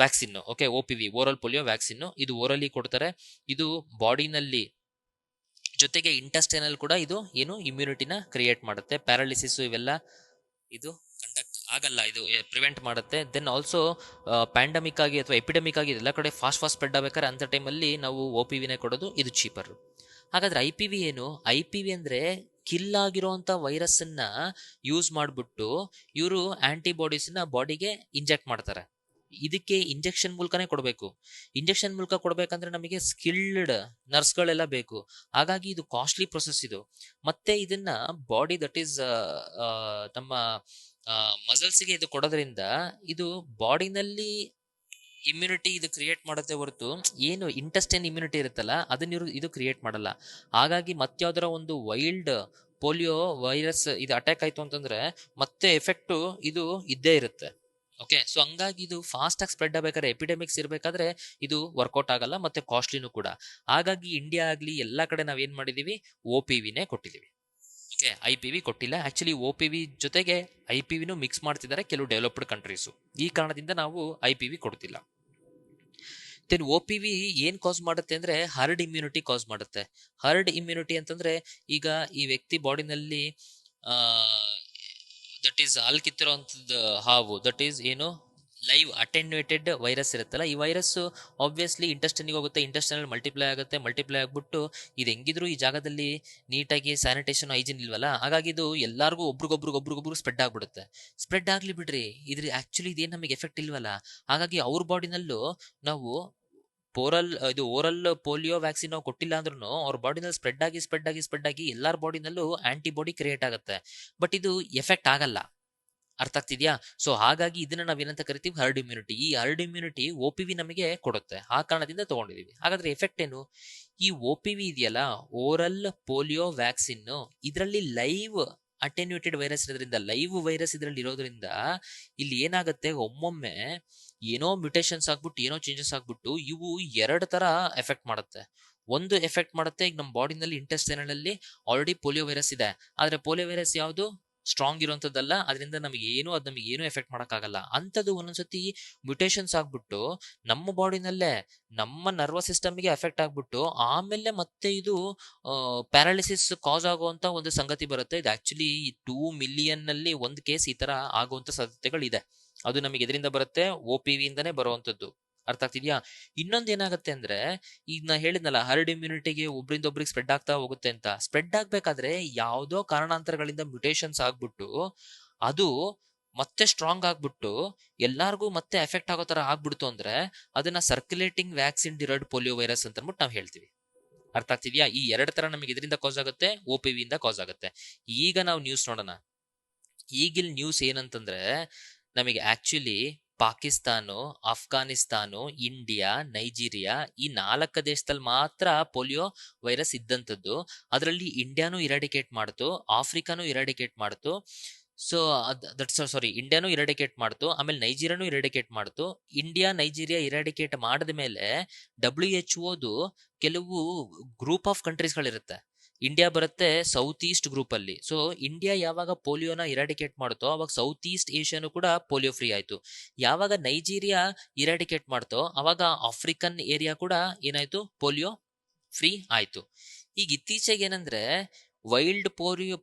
vaccine. Okay, OPV oral polio vaccine. ಇದು ಓರಲಿ ಕೊಡ್ತಾರೆ. ಇದು ಬಾಡಿನಲ್ಲಿ ಜೊತೆಗೆ ಇಂಟೆಸ್ಟೈನಲ್ ಕೂಡ ಇದು ಏನು ಇಮ್ಯುನಿಟಿನ ಕ್ರಿಯೇಟ್ ಮಾಡುತ್ತೆ. ಪ್ಯಾರಾಲಿಸಿಸ್ ಇವೆಲ್ಲ ಇದು ಕಂಡಕ್ಟ್ ಆಗಲ್ಲ, ಇದು ಪ್ರಿವೆಂಟ್ ಮಾಡುತ್ತೆ. ದೆನ್ ಆಲ್ಸೋ ಪ್ಯಾಂಡಮಿಕ್ ಆಗಿ ಅಥವಾ ಎಪಿಡೆಮಿಕ್ ಆಗಿ ಎಲ್ಲ ಕಡೆ ಫಾಸ್ಟ್ ಸ್ಪ್ರೆಡ್ ಆಗಬೇಕಾದ್ರೆ ಅಂಥ ಟೈಮಲ್ಲಿ ನಾವು OPVನೇ ಕೊಡೋದು, ಇದು ಚೀಪರ್. ಹಾಗಾದ್ರೆ IPV ಏನು? IPV ಅಂದರೆ ಕಿಲ್ ಆಗಿರೋಂಥ ವೈರಸ್ಸನ್ನ ಯೂಸ್ ಮಾಡಿಬಿಟ್ಟು ಇವರು ಆಂಟಿಬಾಡೀಸ್ನ ಬಾಡಿಗೆ ಇಂಜೆಕ್ಟ್ ಮಾಡ್ತಾರೆ. ಇದಕ್ಕೆ ಇಂಜೆಕ್ಷನ್ ಮೂಲಕನೇ ಕೊಡಬೇಕು. ಇಂಜೆಕ್ಷನ್ ಮೂಲಕ ಕೊಡಬೇಕಂದ್ರೆ ನಮಗೆ ಸ್ಕಿಲ್ಡ್ ನರ್ಸ್ಗಳೆಲ್ಲ ಬೇಕು. ಹಾಗಾಗಿ ಇದು ಕಾಸ್ಟ್ಲಿ ಪ್ರೊಸೆಸ್ ಇದು. ಮತ್ತೆ ಇದನ್ನ ಬಾಡಿ ದಟ್ ಈಸ್ ನಮ್ಮ ಮಸಲ್ಸ್ಗೆ ಇದು ಕೊಡೋದ್ರಿಂದ ಇದು ಬಾಡಿನಲ್ಲಿ ಇಮ್ಯುನಿಟಿ ಇದು ಕ್ರಿಯೇಟ್ ಮಾಡುತ್ತೆ ಹೊರತು ಏನು ಇಂಟೆಸ್ಟೈನ್ ಇಮ್ಯುನಿಟಿ ಇರುತ್ತಲ್ಲ ಅದನ್ನ ಇದು ಕ್ರಿಯೇಟ್ ಮಾಡಲ್ಲ. ಹಾಗಾಗಿ ಮತ್ತಾವ್ದರ ಒಂದು ವೈಲ್ಡ್ ಪೋಲಿಯೋ ವೈರಸ್ ಇದು ಅಟ್ಯಾಕ್ ಆಯ್ತು ಅಂತಂದ್ರೆ ಮತ್ತೆ ಎಫೆಕ್ಟು ಇದು ಇದ್ದೇ ಇರುತ್ತೆ. ಓಕೆ, ಸೊ ಹಂಗಾಗಿ ಇದು ಫಾಸ್ಟ್ ಆಗಿ ಸ್ಪ್ರೆಡ್ ಆಗಬೇಕಾದ್ರೆ, ಎಪಿಡೆಮಿಕ್ಸ್ ಇರಬೇಕಾದ್ರೆ ಇದು ವರ್ಕೌಟ್ ಆಗಲ್ಲ, ಮತ್ತೆ ಕಾಸ್ಟ್ಲಿನೂ ಕೂಡ. ಹಾಗಾಗಿ ಇಂಡಿಯಾ ಆಗಲಿ ಎಲ್ಲ ಕಡೆ ನಾವೇನ್ ಮಾಡಿದೀವಿ, OPVನೇ ಕೊಟ್ಟಿದ್ದೀವಿ. ಓಕೆ, IPV ಕೊಟ್ಟಿಲ್ಲ. ಆಕ್ಚುಲಿ OPV ಜೊತೆಗೆ IPVನೂ ಮಿಕ್ಸ್ ಮಾಡ್ತಿದ್ದಾರೆ ಕೆಲವು ಡೆವಲಪ್ಡ್ ಕಂಟ್ರೀಸು. ಈ ಕಾರಣದಿಂದ ನಾವು IPV ಕೊಡ್ತಿಲ್ಲ. ದೆನ್ OPV ಏನ್ ಕಾಸ್ ಮಾಡುತ್ತೆ ಅಂದ್ರೆ ಹರ್ಡ್ ಇಮ್ಯುನಿಟಿ ಕಾಸ್ ಮಾಡುತ್ತೆ. ಹರ್ಡ್ ಇಮ್ಯುನಿಟಿ ಅಂತಂದ್ರೆ ಈಗ ಈ ವ್ಯಕ್ತಿ ಬಾಡಿನಲ್ಲಿ ದಟ್ ಈಸ್ ಕಿತ್ತಿರೋಂಥದ್ದು ಹಾವು, ದಟ್ ಈಸ್ ಏನು ಲೈವ್ ಅಟೆನ್ಯೂಯೇಟೆಡ್ ವೈರಸ್ ಇರುತ್ತಲ್ಲ, ಈ ವೈರಸ್ ಆಬ್ವಿಯಸ್ಲಿ ಇಂಟೆಸ್ಟೈನಿಗೆ ಹೋಗುತ್ತೆ, ಇಂಟೆಸ್ಟೈನಲ್ಲಿ ಮಲ್ಟಿಪ್ಲೈ ಆಗುತ್ತೆ. ಮಲ್ಟಿಪ್ಲೈ ಆಗ್ಬಿಟ್ಟು ಇದು ಹೆಂಗಿದ್ರು ಈ ಜಾಗದಲ್ಲಿ ನೀಟಾಗಿ ಸ್ಯಾನಿಟೇಷನ್ ಹೈಜಿನ್ ಇಲ್ವಲ್ಲ, ಹಾಗಾಗಿ ಇದು ಎಲ್ಲರಿಗೂ ಒಬ್ರಿಗೊಬ್ರು ಸ್ಪ್ರೆಡ್ ಆಗ್ಬಿಡುತ್ತೆ. ಸ್ಪ್ರೆಡ್ ಆಗ್ಲಿ ಬಿಡ್ರಿ, ಇದ್ರ ಆಕ್ಚುಲಿ ಇದೇನು ನಮಗೆ ಎಫೆಕ್ಟ್ ಇಲ್ವಲ್ಲ. ಹಾಗಾಗಿ ಅವ್ರ ಬಾಡಿನಲ್ಲೂ ನಾವು ಓರಲ್ ಪೋಲಿಯೋ ವ್ಯಾಕ್ಸಿನ್ ನಾವು ಕೊಟ್ಟಿಲ್ಲ ಅಂದ್ರೂ ಅವ್ರ ಬಾಡಿನಲ್ಲಿ ಸ್ಪ್ರೆಡ್ ಆಗಿ ಎಲ್ಲರ ಬಾಡಿನಲ್ಲೂ ಆಂಟಿಬಾಡಿ ಕ್ರಿಯೇಟ್ ಆಗುತ್ತೆ. ಬಟ್ ಇದು ಎಫೆಕ್ಟ್ ಆಗಲ್ಲ. ಅರ್ಥ ಆಗ್ತಿದ್ಯಾ? ಸೊ ಹಾಗಾಗಿ ಇದನ್ನ ನಾವೇನಂತ ಕರಿತೀವಿ, ಹರ್ಡ್ ಇಮ್ಯುನಿಟಿ. ಈ ಹರ್ಡ್ ಇಮ್ಯುನಿಟಿ OPV ನಮಗೆ ಕೊಡುತ್ತೆ, ಆ ಕಾರಣದಿಂದ ತಗೊಂಡಿದೀವಿ. ಹಾಗಾದ್ರೆ ಎಫೆಕ್ಟ್ ಏನು? ಈ OPV ಇದೆಯಲ್ಲ, ಓರಲ್ ಪೋಲಿಯೋ ವ್ಯಾಕ್ಸಿನ್, ಇದರಲ್ಲಿ ಲೈವ್ ಅಟೆನ್ಯೂಟೆಡ್ ವೈರಸ್ ಇರೋದ್ರಿಂದ, ಲೈವ್ ವೈರಸ್ ಇದರಲ್ಲಿ ಇರೋದ್ರಿಂದ ಇಲ್ಲಿ ಏನಾಗುತ್ತೆ, ಒಮ್ಮೊಮ್ಮೆ ಏನೋ ಮ್ಯುಟೇಷನ್ಸ್ ಆಗ್ಬಿಟ್ಟು, ಏನೋ ಚೇಂಜಸ್ ಆಗ್ಬಿಟ್ಟು ಇವು ಎರಡು ತರ ಎಫೆಕ್ಟ್ ಮಾಡುತ್ತೆ. ಒಂದು ಎಫೆಕ್ಟ್ ಮಾಡುತ್ತೆ, ಈಗ ನಮ್ಮ ಬಾಡಿನಲ್ಲಿ ಇಂಟೆಸ್ಟೈನಲ್ ಅಲ್ಲಿ ಆಲ್ರೆಡಿ ಪೋಲಿಯೋ ವೈರಸ್ ಇದೆ, ಆದ್ರೆ ಪೋಲಿಯೋ ವೈರಸ್ ಯಾವುದು ಸ್ಟ್ರಾಂಗ್ ಇರುವಂತದ್ದಲ್ಲ, ಅದರಿಂದ ನಮಗೆ ಏನು ಎಫೆಕ್ಟ್ ಮಾಡಕ್ಕಾಗಲ್ಲ. ಅಂತದ್ದು ಒಂದೊಂದ್ಸತಿ ಮ್ಯುಟೇಷನ್ಸ್ ಆಗ್ಬಿಟ್ಟು ನಮ್ಮ ಬಾಡಿನಲ್ಲೇ ನಮ್ಮ ನರ್ವಸ್ ಸಿಸ್ಟಮ್ಗೆ ಎಫೆಕ್ಟ್ ಆಗ್ಬಿಟ್ಟು ಆಮೇಲೆ ಮತ್ತೆ ಇದು ಪ್ಯಾರಾಲಿಸಿಸ್ ಕಾಸ್ ಆಗುವಂತ ಒಂದು ಸಂಗತಿ ಬರುತ್ತೆ. ಇದು ಆಕ್ಚುಲಿ 2 ಮಿಲಿಯನ್ ನಲ್ಲಿ ಒಂದು ಕೇಸ್ ಈ ತರ ಆಗುವಂತ ಸಾಧ್ಯತೆಗಳಿದೆ. ಅದು ನಮಗೆ ಎದರಿಂದ ಬರುತ್ತೆ? OPV ಇಂದಾನೇ ಬರುವಂತದ್ದು. ಅರ್ಥ ಆಗ್ತಿದ್ಯಾ? ಇನ್ನೊಂದ್ ಏನಾಗುತ್ತೆ ಅಂದ್ರೆ, ಈಗ ನಾ ಹೇಳಿದ್ನಲ್ಲ, ಹರ್ಡ್ ಇಮ್ಯುನಿಟಿಗೆ ಒಬ್ರಿಂದ ಒಬ್ರಿಗೆ ಸ್ಪ್ರೆಡ್ ಆಗ್ತಾ ಹೋಗುತ್ತೆ ಅಂತ. ಸ್ಪ್ರೆಡ್ ಆಗ್ಬೇಕಾದ್ರೆ ಯಾವ್ದೋ ಕಾರಣಾಂತರಗಳಿಂದ ಮ್ಯುಟೇಷನ್ಸ್ ಆಗ್ಬಿಟ್ಟು ಅದು ಮತ್ತೆ ಸ್ಟ್ರಾಂಗ್ ಆಗ್ಬಿಟ್ಟು ಎಲ್ಲಾರ್ಗೂ ಮತ್ತೆ ಎಫೆಕ್ಟ್ ಆಗೋ ತರ ಆಗ್ಬಿಡ್ತು ಅಂದ್ರೆ ಅದನ್ನ circulating vaccine derived polio virus ಅಂತ ಅಂದ್ಬಿಟ್ಟು ನಾವು ಹೇಳ್ತೀವಿ. ಅರ್ಥ ಆಗ್ತಿದ್ಯಾ? ಈ ಎರಡು ತರ ನಮಗೆ ಇದರಿಂದ ಕಾಸ್ ಆಗುತ್ತೆ, OPV ಇಂದ ಕಾಸ್ ಆಗುತ್ತೆ. ಈಗ ನಾವು ನ್ಯೂಸ್ ನೋಡೋಣ. ಈಗಿಲ್ ನ್ಯೂಸ್ ಏನಂತಂದ್ರೆ, ನಮಗೆ actually Pakistan, Afghanistan, India, Nigeria ಈ 4 ದೇಶದಲ್ಲಿ ಮಾತ್ರ ಪೋಲಿಯೋ ವೈರಸ್ ಇದ್ದಂಥದ್ದು. ಅದರಲ್ಲಿ ಇಂಡಿಯಾನು ಇರಾಡಿಕೇಟ್ ಮಾಡ್ತು, ಆಫ್ರಿಕಾನು ಇರಾಡಿಕೇಟ್ ಮಾಡ್ತು. ಸೊ ಇಂಡಿಯಾನು ಇರಾಡಿಕೇಟ್ ಮಾಡ್ತು, ಆಮೇಲೆ ನೈಜೀರಿಯಾನು ಇರಾಡಿಕೇಟ್ ಮಾಡ್ತು. ಇಂಡಿಯಾ, ನೈಜೀರಿಯಾ ಇರಾಡಿಕೇಟ್ ಮಾಡಿದ ಮೇಲೆ WHO ಕೆಲವು ಗ್ರೂಪ್ ಆಫ್ ಕಂಟ್ರೀಸ್ಗಳಿರುತ್ತೆ. ಇಂಡಿಯಾ ಬರುತ್ತೆ ಸೌತ್ ಈಸ್ಟ್ ಗ್ರೂಪ್ ಅಲ್ಲಿ. ಸೊ ಇಂಡಿಯಾ ಯಾವಾಗ ಪೋಲಿಯೋನ ಇರಾಡಿಕೇಟ್ ಮಾಡುತ್ತೋ ಅವಾಗ ಸೌತ್ ಈಸ್ಟ್ ಏಷ್ಯಾನು ಕೂಡ ಪೋಲಿಯೋ ಫ್ರೀ ಆಯ್ತು. ಯಾವಾಗ ನೈಜೀರಿಯಾ ಇರಾಡಿಕೇಟ್ ಮಾಡ್ತೋ ಅವಾಗ ಆಫ್ರಿಕನ್ ಏರಿಯಾ ಕೂಡ ಏನಾಯ್ತು, ಪೋಲಿಯೋ ಫ್ರೀ ಆಯ್ತು. ಈಗ ಇತ್ತೀಚೆಗೆ ಏನಂದ್ರೆ, wild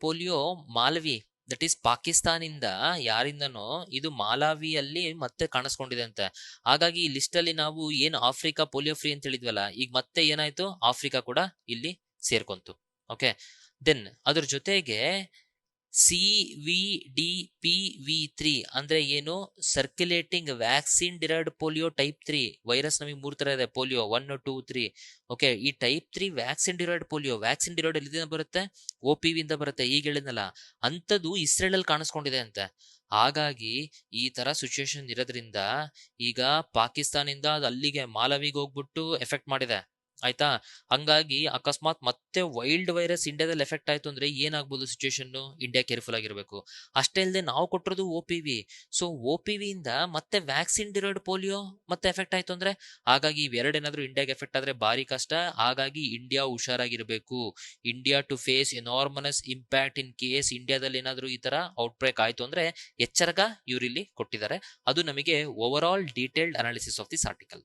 polio Malawi, that is ಪಾಕಿಸ್ತಾನಿಂದ ಯಾರಿಂದನೋ ಇದು ಮಾಲಾವಿಯಲ್ಲಿ ಮತ್ತೆ ಕಾಣಿಸ್ಕೊಂಡಿದೆ ಅಂತೆ. ಹಾಗಾಗಿ ಈ ಲಿಸ್ಟ್ ಅಲ್ಲಿ ನಾವು ಏನು ಆಫ್ರಿಕಾ ಪೋಲಿಯೋ ಫ್ರೀ ಅಂತ ಹೇಳಿದ್ವಲ್ಲ, ಈಗ ಮತ್ತೆ ಏನಾಯ್ತು, ಆಫ್ರಿಕಾ ಕೂಡ ಇಲ್ಲಿ ಸೇರ್ಕೊಂತು. ಓಕೆ, ದೆನ್ ಅದ್ರ ಜೊತೆಗೆ CVDPV3 ಅಂದ್ರೆ ಏನು, circulating vaccine derived polio type 3 virus. ನಮಗೆ 3 ತರ ಇದೆ, ಪೋಲಿಯೋ 1, 2, 3. ಓಕೆ, ಈ type 3 vaccine derived polio, vaccine derived ಎಲ್ಲಿಂದ ಬರುತ್ತೆ? OPV ಇಂದ ಬರುತ್ತೆ. ಈಗ ಹೇಳಿದ್ನಲ್ಲ, ಅಂತದ್ದು ಇಸ್ರೇಲ್ ಅಲ್ಲಿ ಕಾಣಿಸ್ಕೊಂಡಿದೆ ಅಂತೆ. ಹಾಗಾಗಿ ಈ ತರ ಸಿಚುವೇಶನ್ ಇರೋದ್ರಿಂದ ಈಗ ಪಾಕಿಸ್ತಾನಿಂದ ಅದು ಅಲ್ಲಿಗೆ ಮಾಲವಿಗೆ ಹೋಗ್ಬಿಟ್ಟು ಎಫೆಕ್ಟ್ ಮಾಡಿದೆ, ಆಯ್ತಾ? ಹಂಗಾಗಿ ಅಕಸ್ಮಾತ್ ಮತ್ತೆ ವೈಲ್ಡ್ ವೈರಸ್ ಇಂಡಿಯಾದಲ್ಲಿ ಎಫೆಕ್ಟ್ ಆಯ್ತು ಅಂದ್ರೆ ಏನಾಗ್ಬೋದು ಸಿಚುವೇಶನ್? ಇಂಡಿಯಾ ಕೇರ್ಫುಲ್ ಆಗಿರ್ಬೇಕು. ಅಷ್ಟೇ ಇಲ್ಲದೆ ನಾವು ಕೊಟ್ಟಿರೋದು OPV. ಸೊ OPV ಇಂದ ಮತ್ತೆ ವ್ಯಾಕ್ಸಿನ್ ಡಿರೈವ್ಡ್ ಪೋಲಿಯೋ ಮತ್ತೆ ಎಫೆಕ್ಟ್ ಆಯ್ತು ಅಂದ್ರೆ, ಹಾಗಾಗಿ ಇವೆರಡೇನಾದ್ರೂ ಇಂಡಿಯಾಗೆ ಎಫೆಕ್ಟ್ ಆದ್ರೆ ಬಾರಿ ಕಷ್ಟ. ಹಾಗಾಗಿ ಇಂಡಿಯಾ ಹುಷಾರಾಗಿರ್ಬೇಕು. India to face enormous impact in case ಇಂಡಿಯಾದಲ್ಲಿ ಏನಾದ್ರೂ ಈ ತರ ಔಟ್ ಬ್ರೇಕ್ ಆಯ್ತು ಅಂದ್ರೆ ಎಚ್ಚರಿಕ ಇವರಿಲ್ಲಿ ಕೊಟ್ಟಿದ್ದಾರೆ. ಅದು ನಮಗೆ over all detailed analysis of this article.